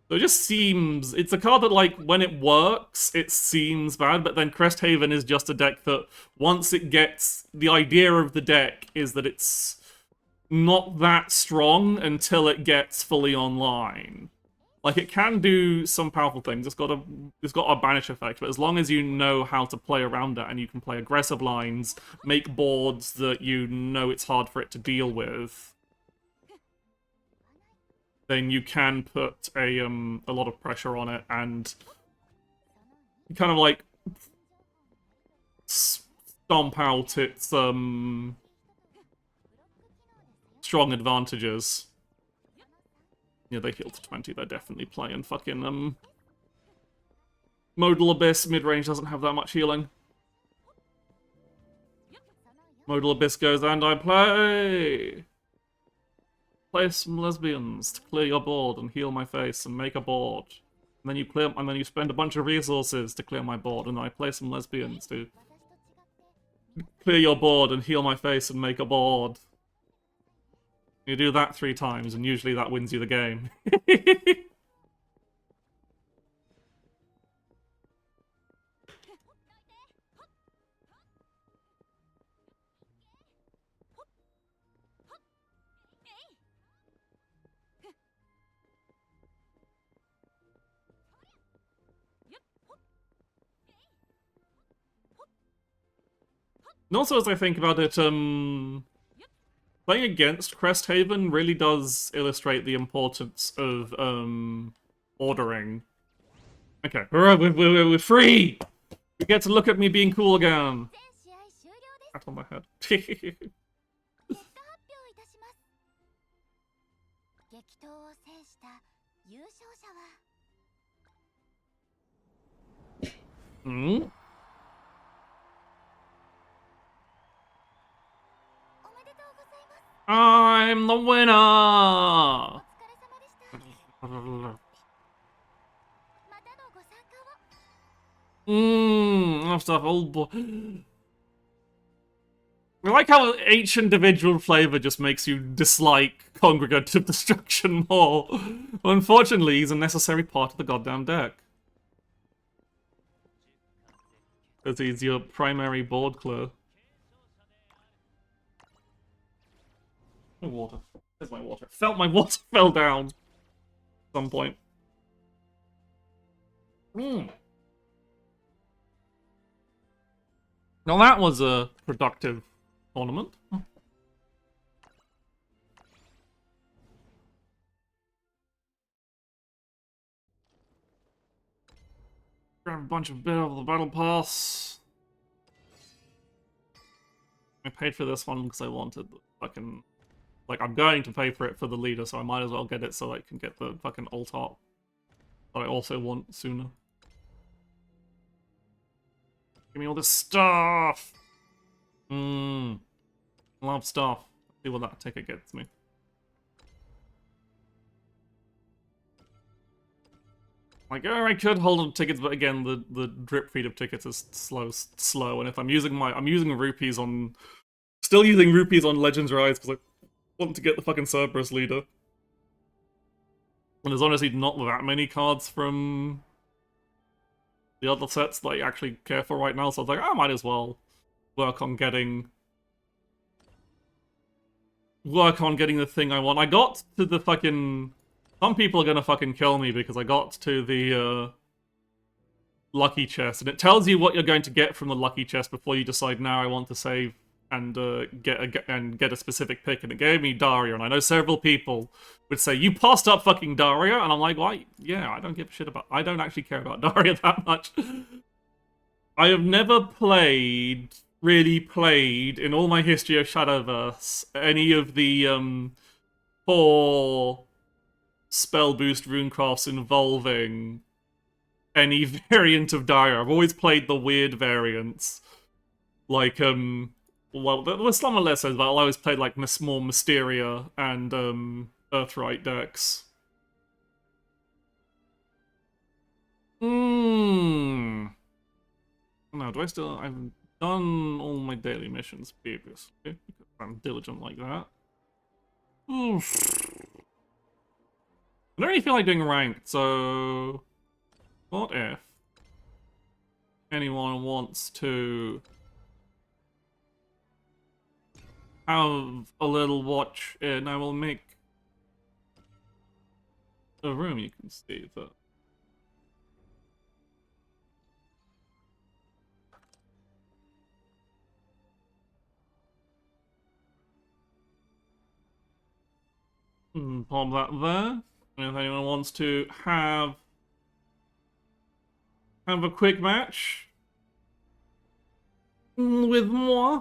So it just seems... It's a card that, like, when it works, it seems bad, but then Cresthaven is just a deck that, once it gets... The idea of the deck is that it's not that strong until it gets fully online. Like, it can do some powerful things. It's got a banish effect, but as long as you know how to play around it and you can play aggressive lines, make boards that you know it's hard for it to deal with, then you can put a lot of pressure on it and kind of like stomp out its strong advantages. Yeah, they heal to 20. They're definitely playing fucking Modal Abyss. Mid-range doesn't have that much healing. Modal Abyss goes, and I play! Play some lesbians to clear your board and heal my face and make a board. And then you spend a bunch of resources to clear my board, and then I play some lesbians to clear your board and heal my face and make a board. You do that 3 times, and usually that wins you the game. And also, as I think about it, playing against Cresthaven really does illustrate the importance of ordering. Okay, we're free! We get to look at me being cool again. Pat on my head. Hmm? I'm the winner! After old boy. I like how each individual flavor just makes you dislike Congregant of Destruction more. Well, unfortunately, he's a necessary part of the goddamn deck. Because he's your primary board clear. My water. Where's my water? Felt my water fell down at some point. Now that was a productive tournament. Grab a bunch of bit of the battle pass. I paid for this one because I wanted the fucking... Like, I'm going to pay for it for the leader, so I might as well get it so I can get the fucking ult art that I also want sooner. Give me all this stuff! Love stuff. Let's see what that ticket gets me. Like, oh, I could hold on tickets, but again, the drip feed of tickets is slow, and if I'm using rupees on... Still using rupees on Legends Rise, because I want to get the fucking Cerberus leader. And there's honestly not that many cards from the other sets that I actually care for right now, so I was like, I might as well work on getting the thing I want. I got to the fucking... Some people are gonna fucking kill me because I got to the lucky chest, and it tells you what you're going to get from the lucky chest before you decide, now I want to save and get a specific pick, and it gave me Daria, and I know several people would say, you passed up fucking Daria, and I'm like, why? Yeah, I don't give a shit about... I don't actually care about Daria that much. I have never really played, in all my history of Shadowverse, any of the 4 spell boost runecrafts involving any variant of Daria. I've always played the weird variants. Like, well, the Slumber Lessons, but I always played, like, more Mysteria and, Earthright decks. No, do I still... I've done all my daily missions previously, because I'm diligent like that. I don't really feel like doing ranked, so what if anyone wants to have a little watch in? I will make a room you can see that. Pop that there. And if anyone wants to have a quick match with moi,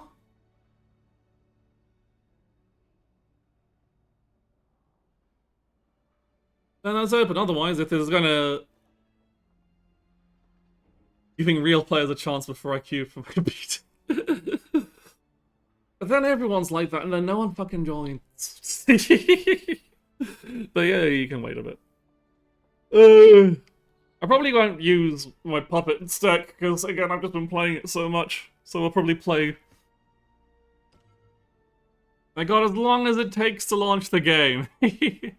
then that's open. Otherwise, if there's gonna giving real players a chance before I queue for my beat. But then everyone's like that, and then no one fucking joins. But yeah, you can wait a bit. I probably won't use my puppet stack, because again, I've just been playing it so much. So I'll probably play... I got as long as it takes to launch the game. I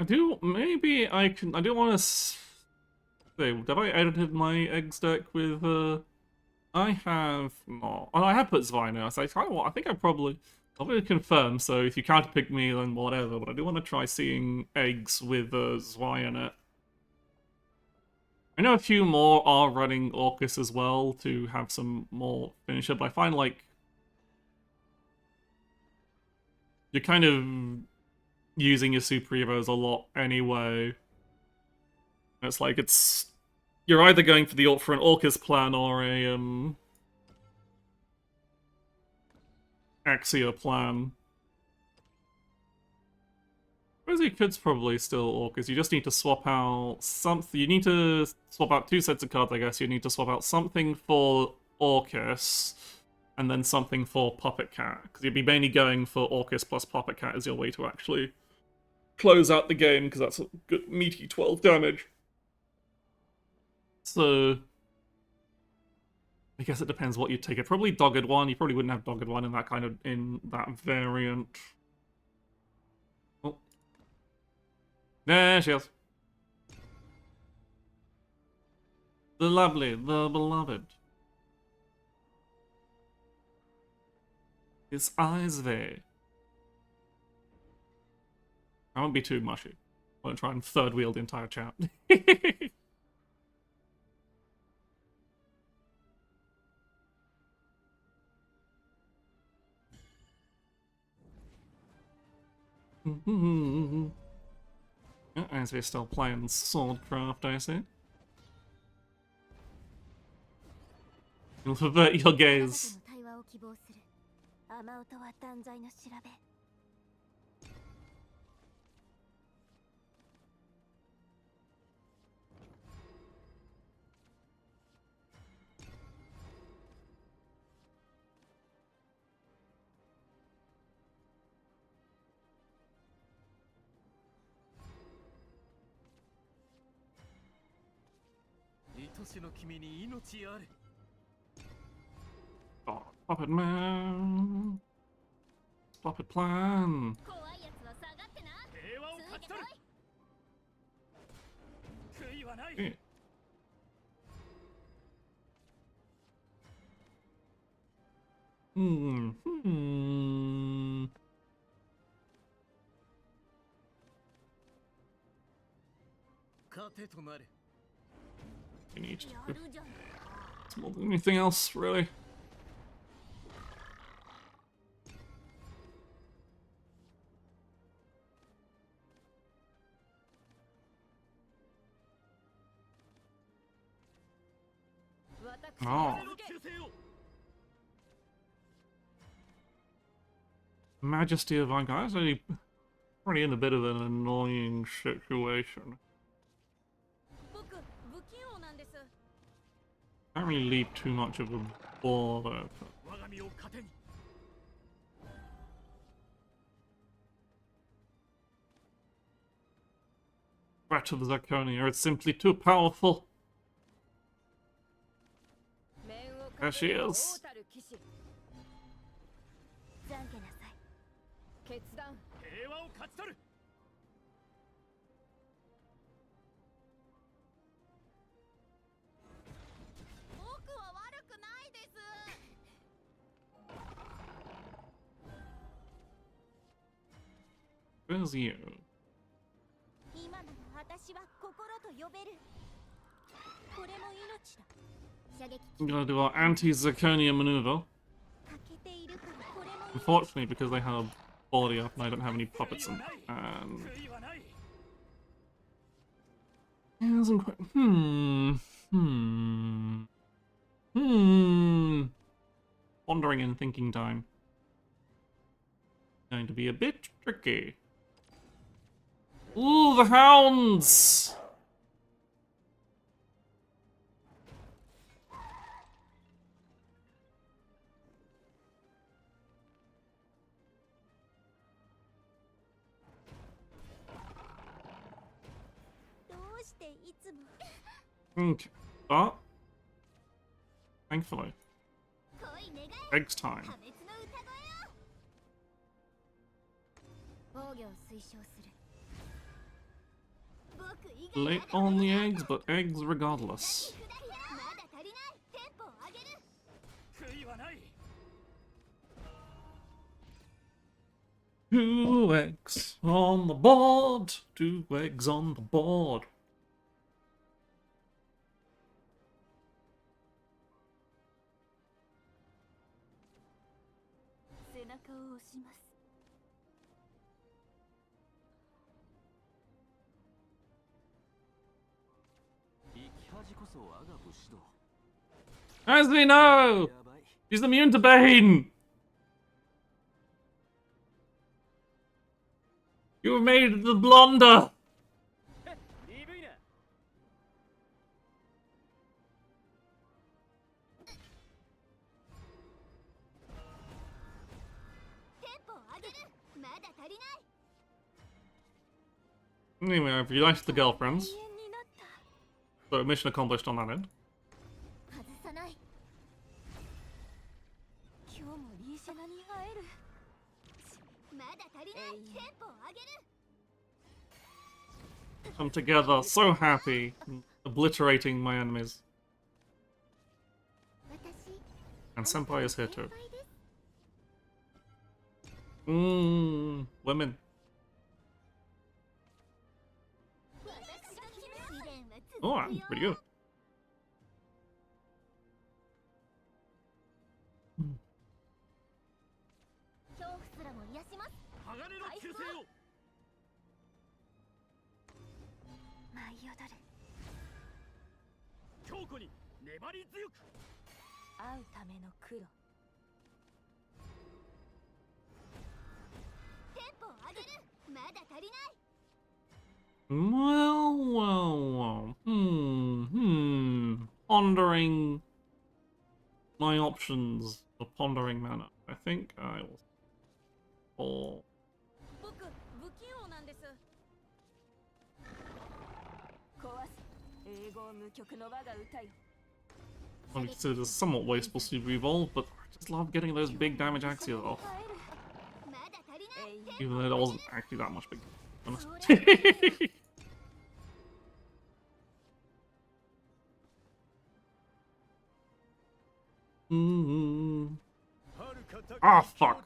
do want to... say, have I edited my egg stack with, I have not. Oh, I have put Zwei now, so I think I'll probably confirm, so if you can't pick me, then whatever, but I do want to try seeing eggs with Zwei in it. I know a few more are running Orcus as well to have some more finisher, but I find like you're kind of using your super heroes a lot anyway. It's like you're either going for an Orcus plan or a Axia plan. Suppose you could probably still Orcus. You just need to swap out something. You need to swap out 2 sets of cards, I guess. You need to swap out something for Orcus and then something for Puppet Cat. Because you'd be mainly going for Orcus plus Puppet Cat as your way to actually close out the game, because that's a good meaty 12 damage. So I guess it depends what you take. It probably Dogged One. You probably wouldn't have Dogged One in that variant. Oh. There she is. The lovely, the beloved. His eyes there. I won't be too mushy. I won't try and third wheel the entire chat. As we're still playing Swordcraft, I see. You'll avert your gaze. Oh, Puppet Man. Puppet Plan. Yeah. You need to. It's more than anything else, really. Oh. Majesty of Vanguard. That's already in a bit of an annoying situation. Can't really leave too much of a ball open. Threat of Zakonia, it's simply too powerful. There she is. Where's you? I'm gonna do our anti-zirconia maneuver. Unfortunately, because they have body up and I don't have any puppets in. And yeah, it doesn't quite. Pondering and thinking time. Going to be a bit tricky. Ooh, the hounds! Okay. Oh. Thankfully. Eggs time. Late on the eggs, but eggs regardless. 2 eggs on the board. 2 eggs on the board. As we know, he's immune to Bane. You've made the blunder. Anyway, I've reunited the girlfriends. So mission accomplished on that end. Come together, so happy, obliterating my enemies. And Senpai is here too. Women. Oh, I'm pretty good. Well. Pondering my options, a pondering manner. I think I will. Oh. I consider this somewhat wasteful Super Evolve, but I just love getting those big damage axios off. Even though it wasn't actually that much big. Honest. Ah, fuck.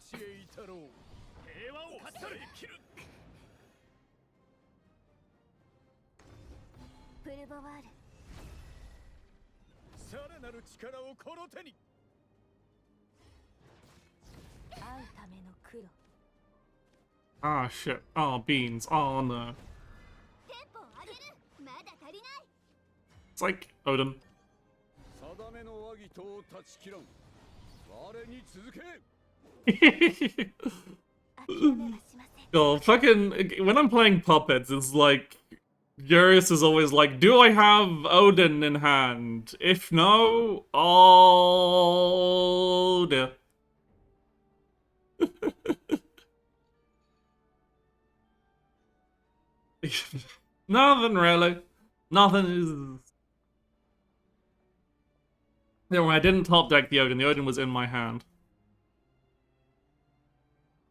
Ah, shit. Oh, beans. Oh, no. It's like Odin. Oh, fucking, when I'm playing puppets, it's like, Darius is always like, do I have Odin in hand? If no, oh dear. Nothing really. Nothing is... Yeah, when I didn't top deck the Odin was in my hand.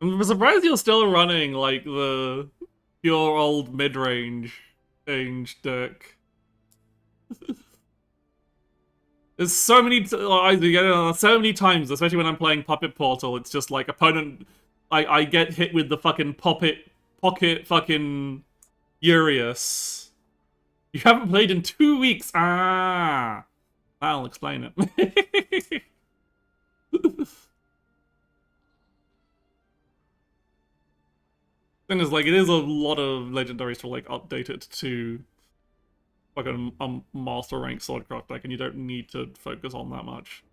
I'm surprised you're still running, like, the pure old mid-range deck. There's so many times, especially when I'm playing Puppet Portal, it's just like, opponent... I get hit with the fucking Puppet Pocket fucking Urius. You haven't played in 2 weeks. Ah, that'll explain it. Thing is, like, it is a lot of legendaries to like update it to like a master rank swordcraft deck, and you don't need to focus on that much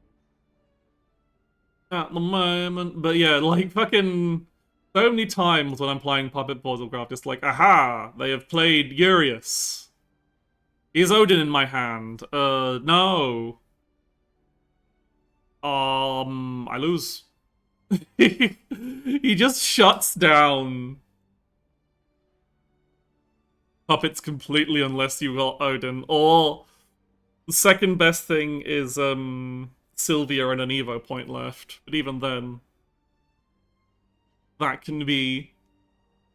at the moment. But yeah, like fucking so many times when I'm playing Puppet Portalcraft, it's like, aha, they have played Urius. Is Odin in my hand? No. I lose. He just shuts down puppets completely unless you got Odin. Or the second best thing is Sylvia and an Evo point left. But even then, that can be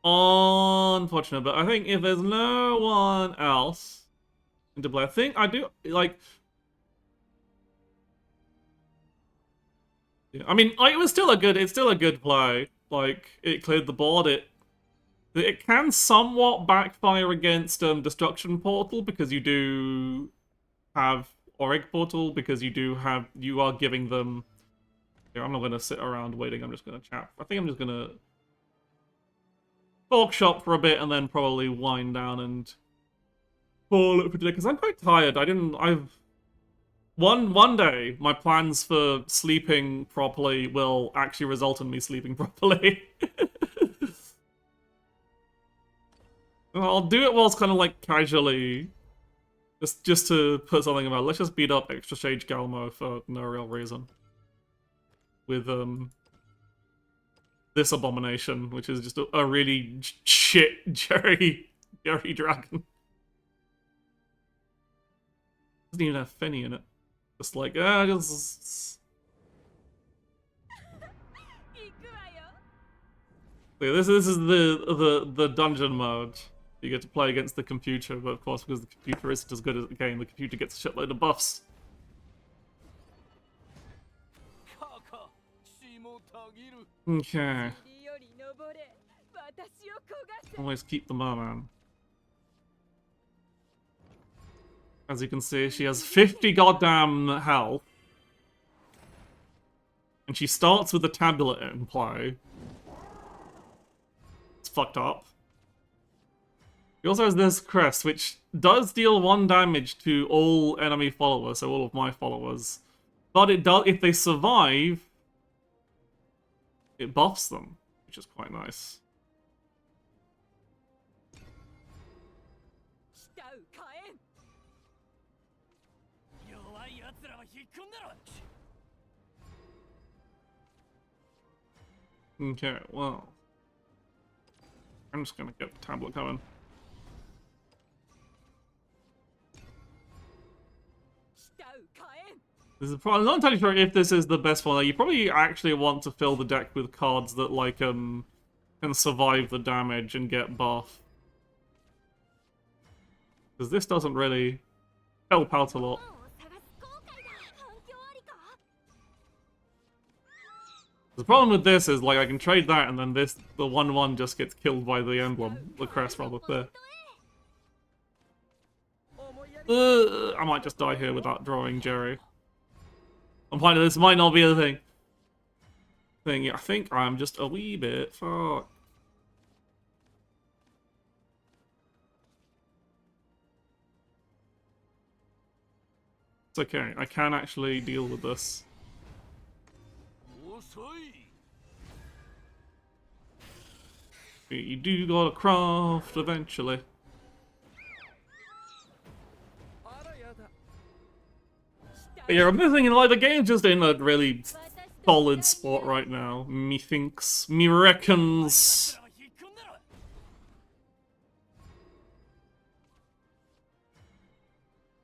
unfortunate. But I think if there's no one else into play, I think I do like. I mean, like, it's still a good play. Like, it cleared the board. It can somewhat backfire against Destruction Portal because you do have Auric Portal because you are giving them. Here, I'm not gonna sit around waiting. I'm just gonna chat. I think I'm just gonna talk shop for a bit and then probably wind down and call it for today because I'm quite tired. One day, my plans for sleeping properly will actually result in me sleeping properly. I'll do it whilst kind of like casually, just to put something about. Let's just beat up Extra Stage Galmo for no real reason. With this abomination, which is just a really shit Jerry Dragon. Doesn't even have Fenny in it. Just like, just... This is the dungeon mode. You get to play against the computer, but of course, because the computer isn't as good as the game, the computer gets a shitload of buffs. Okay. Always keep the merman. As you can see, she has 50 goddamn health. And she starts with a tablet in play. It's fucked up. He also has this crest, which does deal 1 damage to all enemy followers, so all of my followers. But it does, if they survive, it buffs them, which is quite nice. Okay, well, I'm just gonna get the tablet coming. This is probably, I'm not entirely sure if this is the best one. You probably actually want to fill the deck with cards that like can survive the damage and get buff. Because this doesn't really help out a lot. The problem with this is like I can trade that and then the 1/1 just gets killed by the emblem, the crest rather there. I might just die here without drawing Jerry. I'm finding this might not be a thing. I think I'm just a wee bit fucked. It's okay, I can actually deal with this. You do gotta craft eventually. But yeah, I'm thinking like the game's just in a really solid spot right now. Me reckons.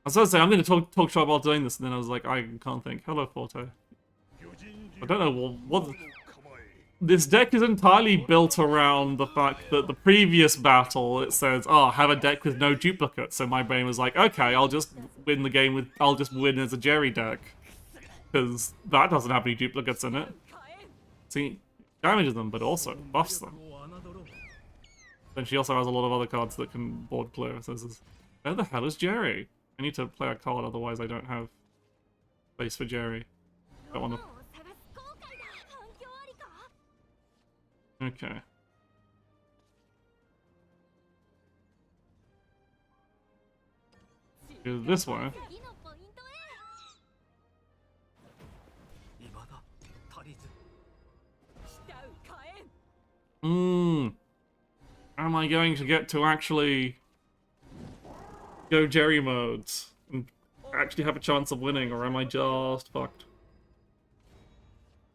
I was going to say I'm going to talk shop while doing this, and then I was like, I can't think. Hello, Forte. I don't know what. This deck is entirely built around the fact that the previous battle, it says, oh, have a deck with no duplicates. So my brain was like, okay, I'll just win the game with, I'll just win as a Jerry deck. Because that doesn't have any duplicates in it. See, damages them, but also buffs them. Then she also has a lot of other cards that can board clear. So this is... Where the hell is Jerry? I need to play a card, otherwise I don't have space for Jerry. Don't want to... Okay. Do this way. Am I going to get to actually go Jerry modes and actually have a chance of winning, or am I just fucked?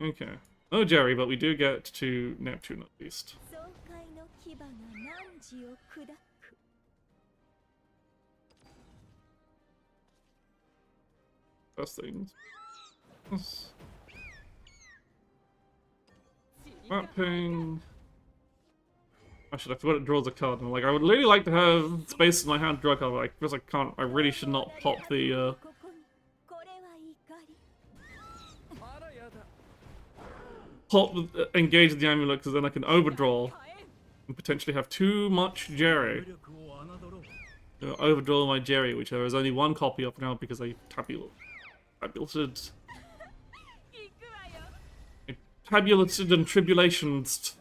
Okay. No Jerry, but we do get to Neptune at least. First things. Mapping. Actually, I forgot it draws a card. And I'm like, I would really like to have space in my hand to draw a card, but I guess I can't. I really should not pop the engage the amulet, because then I can overdraw and potentially have too much Jerry. Overdraw my Jerry, which there is only one copy of now because I tabulated and tribulations.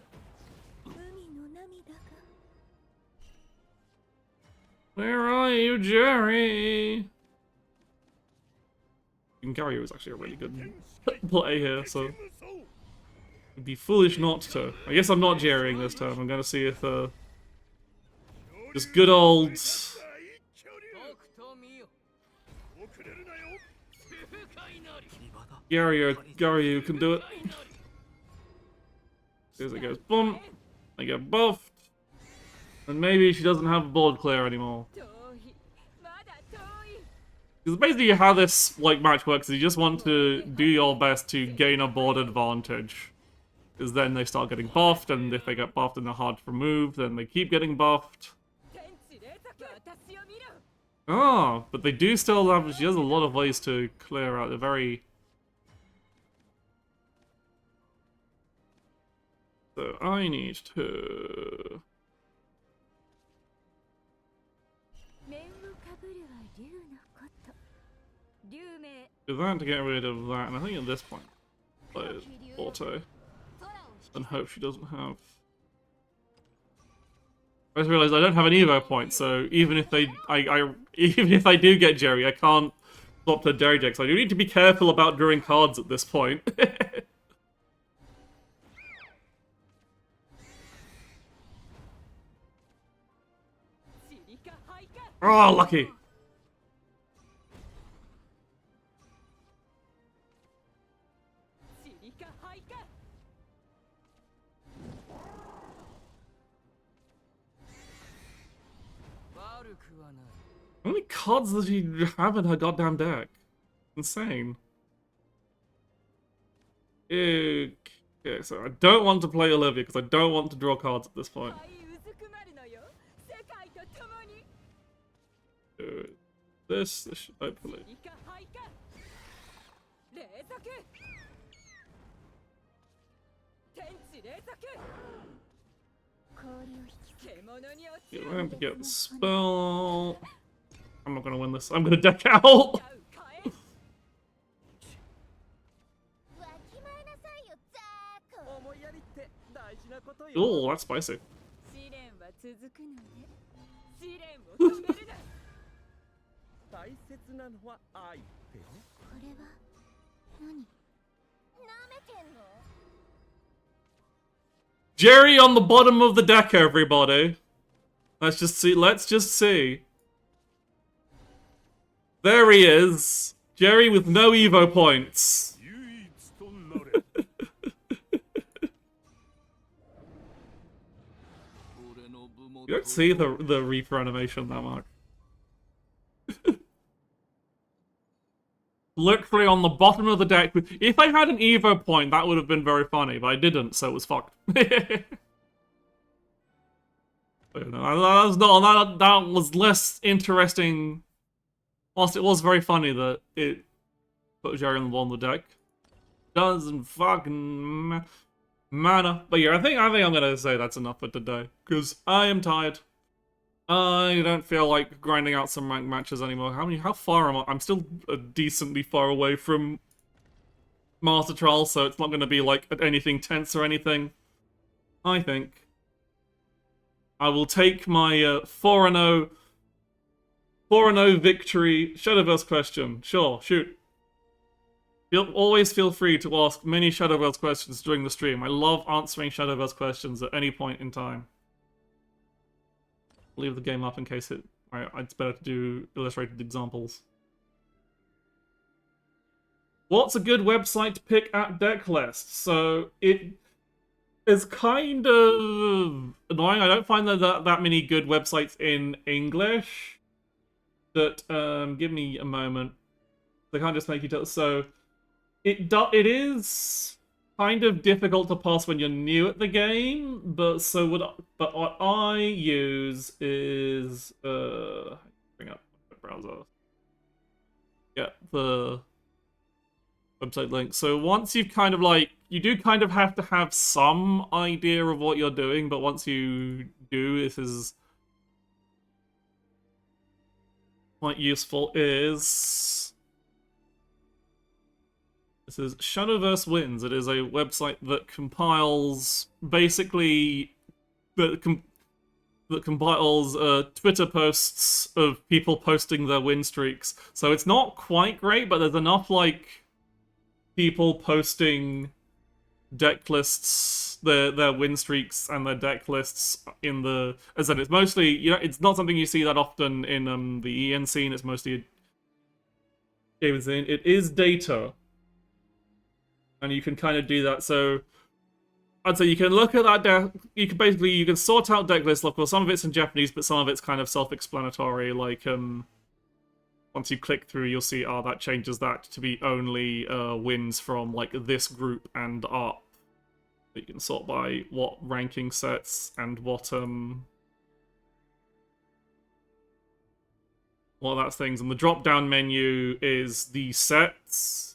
Where are you, Jerry? Gingario is actually a really good play here, so it'd be foolish not to. I guess I'm not Jerrying this time. I'm gonna see if just good old Garyu can do it. As it goes, boom. I get buffed. And maybe she doesn't have board clear anymore. Because basically how this match works is you just want to do your best to gain a board advantage. Because then they start getting buffed, and if they get buffed and they're hard to remove, then they keep getting buffed. Oh, but they do still have... She has a lot of ways to clear out. They're very... So I need to... do that to get rid of that, and I think at this point, play Auto, and hope she doesn't have... I just realised I don't have an Evo point, so even if they, even if I do get Jerry, I can't swap to Jerry Deck, so I do need to be careful about drawing cards at this point. Oh, lucky! How many cards does she have in her goddamn deck? Insane. Okay, so I don't want to play Olivia because I don't want to draw cards at this point. This should hopefully. Yeah, I have to get the spell. I'm not gonna win this. I'm gonna deck out. Oh, that's spicy. Jerry on the bottom of the deck, everybody. Let's just see. Let's just see. There he is. Jerry with no Evo points. You don't see the Reaper animation that much. Literally on the bottom of the deck. If I had an Evo point, that would have been very funny, but I didn't, so it was fucked. That was less interesting. Whilst it was very funny that it put Jerry on the bottom of the deck. Doesn't fucking... Mana. But yeah, I think I'm gonna say that's enough for today. Because I am tired. I don't feel like grinding out some ranked matches anymore. How far am I? I'm still decently far away from Master Trial, so it's not gonna be like anything tense or anything. I think. I will take my 4-0 victory. Shadowverse question. Sure, shoot. Always feel free to ask many Shadowverse questions during the stream. I love answering Shadowverse questions at any point in time. Leave the game up in case it's better to do illustrated examples. What's a good website to pick at deck list? So it is kind of annoying. I don't find that many good websites in English. But give me a moment. They can't just make you tell. So it is kind of difficult to pass when you're new at the game, but what I use is bring up the browser. Yeah, the website link. So once you've kind of you do kind of have to have some idea of what you're doing, but once you do, this is quite useful. This is Shadowverse Wins. It is a website that compiles basically that compiles Twitter posts of people posting their win streaks. So it's not quite great, but there's enough people posting deck lists, their win streaks and their deck lists in the. As I said, it's mostly it's not something you see that often in the EN scene. It's mostly gaming scene. It is data. And you can kind of do that. So I'd say you can look at that deck. You can sort out deck lists. Of course, some of it's in Japanese, but some of it's kind of self-explanatory. Once you click through, you'll see that changes that to be only wins from this group and up. You can sort by what ranking sets and what that's things. And the drop-down menu is the sets.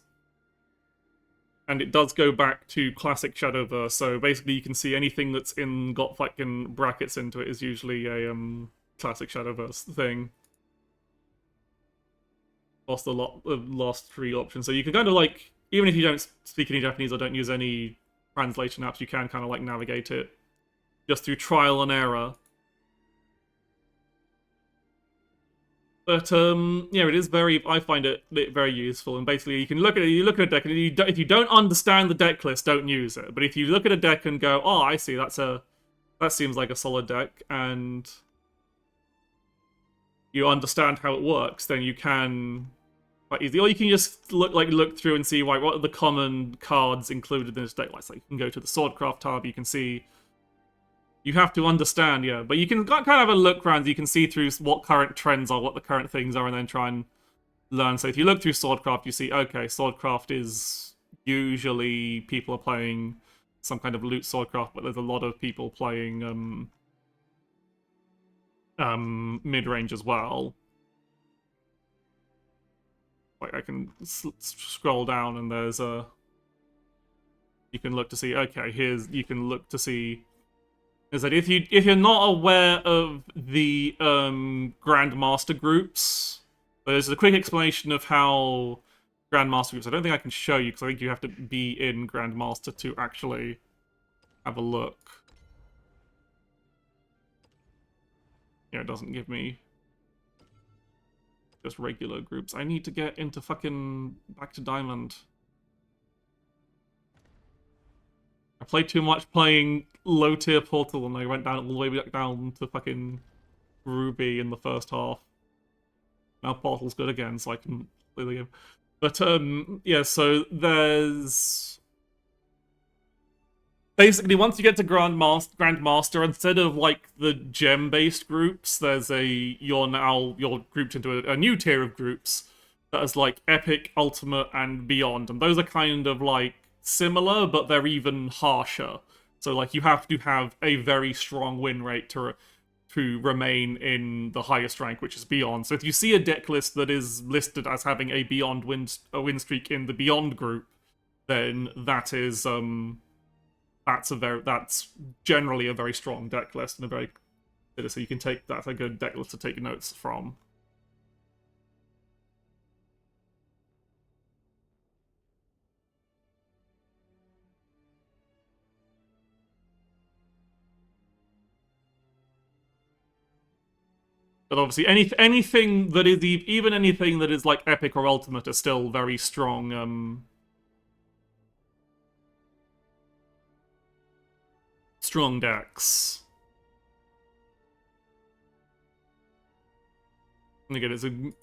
And it does go back to classic Shadowverse, so basically you can see anything that's got fucking brackets into it is usually a classic Shadowverse thing. Lost the last 3 options, so you can kind of even if you don't speak any Japanese or don't use any translation apps, you can kind of navigate it just through trial and error. But yeah, it is I find it very useful. And basically, you look at a deck, and if you don't understand the deck list, don't use it. But if you look at a deck and go, "Oh, I see, that seems like a solid deck," and you understand how it works, then you can quite easily. Or you can just look through and see what are the common cards included in this deck. You can go to the Swordcraft tab, you can see. You have to understand, yeah, but you can kind of have a look around. You can see through what current trends are, what the current things are, and then try and learn. So if you look through Swordcraft, you see, okay, Swordcraft is usually people are playing some kind of loot Swordcraft, but there's a lot of people playing mid-range as well. I can scroll down and there's you can look to see, okay, you can look to see. Is that if you're not aware of the Grandmaster groups, there's a quick explanation of how Grandmaster groups. I don't think I can show you because I think you have to be in Grandmaster to actually have a look. Yeah, it doesn't give me just regular groups. I need to get into back to Diamond. I played too much playing low-tier Portal and I went down all the way back down to fucking Ruby in the first half. Now Portal's good again, so I can play the game. But, yeah, so there's... Basically, once you get to Grandmaster, instead of, the gem-based groups, you're grouped into a new tier of groups that is, Epic, Ultimate, and Beyond. And those are kind of, similar, but they're even harsher. So, you have to have a very strong win rate to remain in the highest rank, which is Beyond. So if you see a deck list that is listed as having a win streak in the Beyond group, then that is that's generally a very strong deck list and a very, so you can take, that's a good deck list to take notes from. But obviously, anything that is even anything that is like epic or ultimate are still very strong. Strong decks. And again,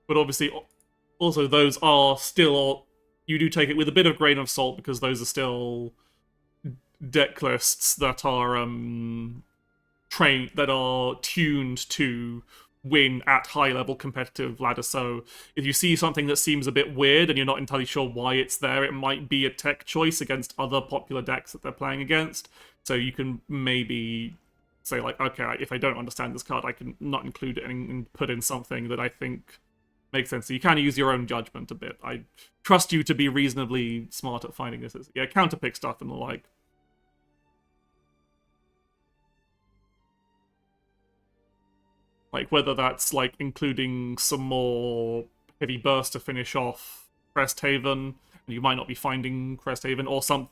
but obviously, also those are still, you do take it with a bit of grain of salt because those are still deck lists that are tuned to win at high level competitive ladder. So if you see something that seems a bit weird and you're not entirely sure why it's there, it might be a tech choice against other popular decks that they're playing against. So you can maybe say like, okay, if I don't understand this card, I can not include it and put in something that I think makes sense. So you kind of use your own judgment a bit. I trust you to be reasonably smart at finding this. Yeah, counterpick stuff and the like. Like, whether that's, like, including some more heavy burst to finish off Cresthaven, and you might not be finding Cresthaven, or some...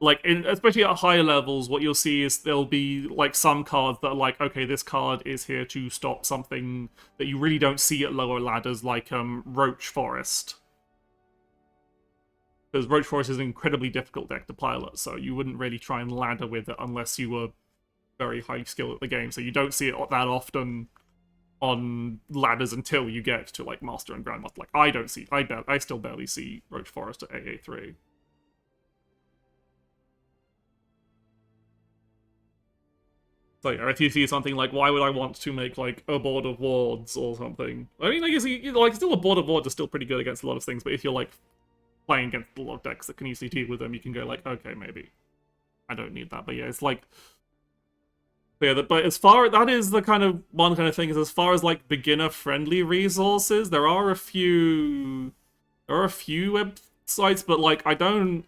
Like, especially at higher levels, what you'll see is there'll be, like, some cards that are like, okay, this card is here to stop something that you really don't see at lower ladders, like, Roach Forest. Because Roach Forest is an incredibly difficult deck to pilot, so you wouldn't really try and ladder with it unless you were very high skill at the game, so you don't see it that often on ladders until you get to like Master and Grandmaster. Like I still barely see Roach Forest at AA3. So yeah, if you see something like, why would I want to make like a board of wards or something? I mean, I guess like still a board of wards is still pretty good against a lot of things, but if you're like playing against a lot of decks that can easily deal with them, you can go like, okay, maybe I don't need that. But yeah, it's like. Yeah, but as far that is the kind of one kind of thing is as far as like beginner friendly resources, there are a few websites, but like I don't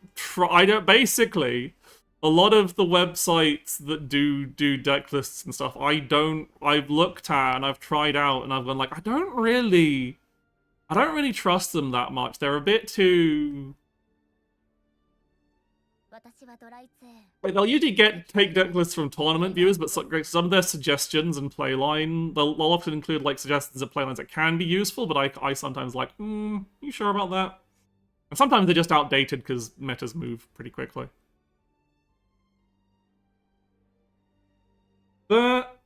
basically a lot of the websites that do deck lists and stuff, I've looked at and I've tried out and I've gone like I don't really trust them that much. They're a bit too. Like, they'll usually take deck lists from tournament viewers, but some of their suggestions and playline, they'll often include like suggestions of playlines that can be useful, but I sometimes like, you sure about that? And sometimes they're just outdated because metas move pretty quickly. But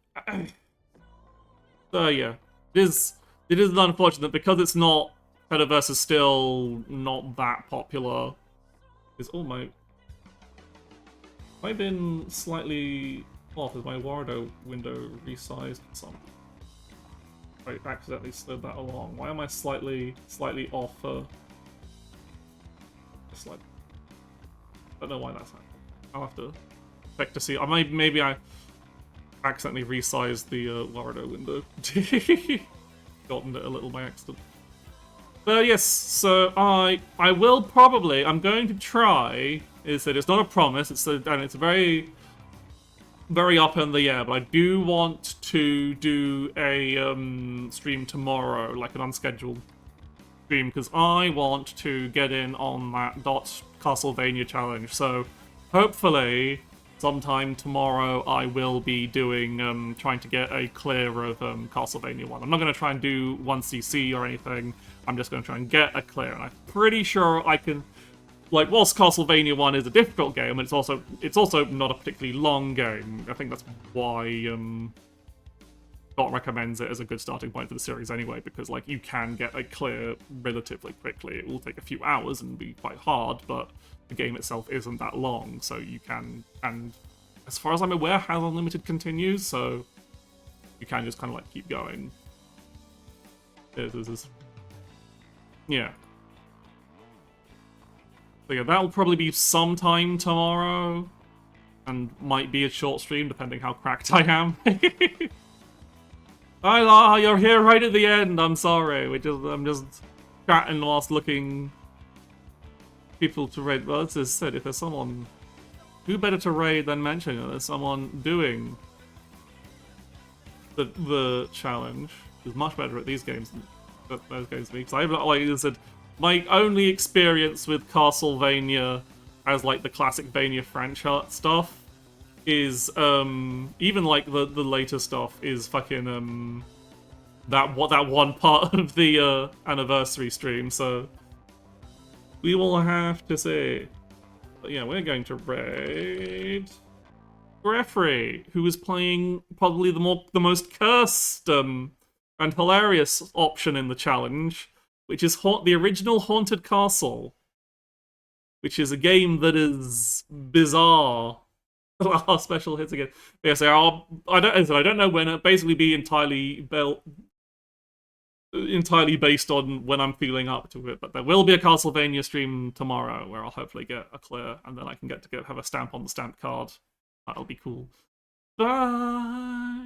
yeah, it is unfortunate because it's not Fediverse is still not that popular. Is almost. I've been slightly off. Is my Wardo window resized some? I accidentally slid that along. Why am I slightly off? Like, I don't know why that's happening. I'll have to check to see. Maybe I accidentally resized the Wardo window. Gotten it a little by accident. But yes, so I will probably. I'm going to try. Is that it's not a promise, and it's very, very up in the air, but I do want to do a stream tomorrow, like an unscheduled stream, because I want to get in on that Castlevania challenge, so hopefully sometime tomorrow I will be doing, trying to get a clear of Castlevania 1. I'm not going to try and do 1cc or anything, I'm just going to try and get a clear, and I'm pretty sure I can... Like, whilst Castlevania 1 is a difficult game, and it's also not a particularly long game, I think that's why Dot recommends it as a good starting point for the series anyway, because like you can get a clear relatively quickly. It will take a few hours and be quite hard, but the game itself isn't that long, so you can, and as far as I'm aware, has unlimited continues, so you can just kind of like keep going. Yeah. So yeah, that'll probably be sometime tomorrow, and might be a short stream, depending how cracked I am. Hi La, you're here right at the end, I'm sorry. I'm just chatting whilst looking people to read. Well, as I said, if there's someone who better to raid than mention it? There's someone doing the challenge who's much better at these games than those games than me. Because I've, like I said, my only experience with Castlevania as like the classic Vania franchise stuff is even like the later stuff is fucking that one part of the anniversary stream. So we will have to see. But yeah, we're going to raid Greffrey, who is playing probably the most cursed and hilarious option in the challenge, which is the original Haunted Castle, which is a game that is bizarre. Our special hits again. Yeah, so I don't know when. It'll basically be entirely based on when I'm feeling up to it. But there will be a Castlevania stream tomorrow where I'll hopefully get a clear, and then I can get to have a stamp on the stamp card. That'll be cool. Bye.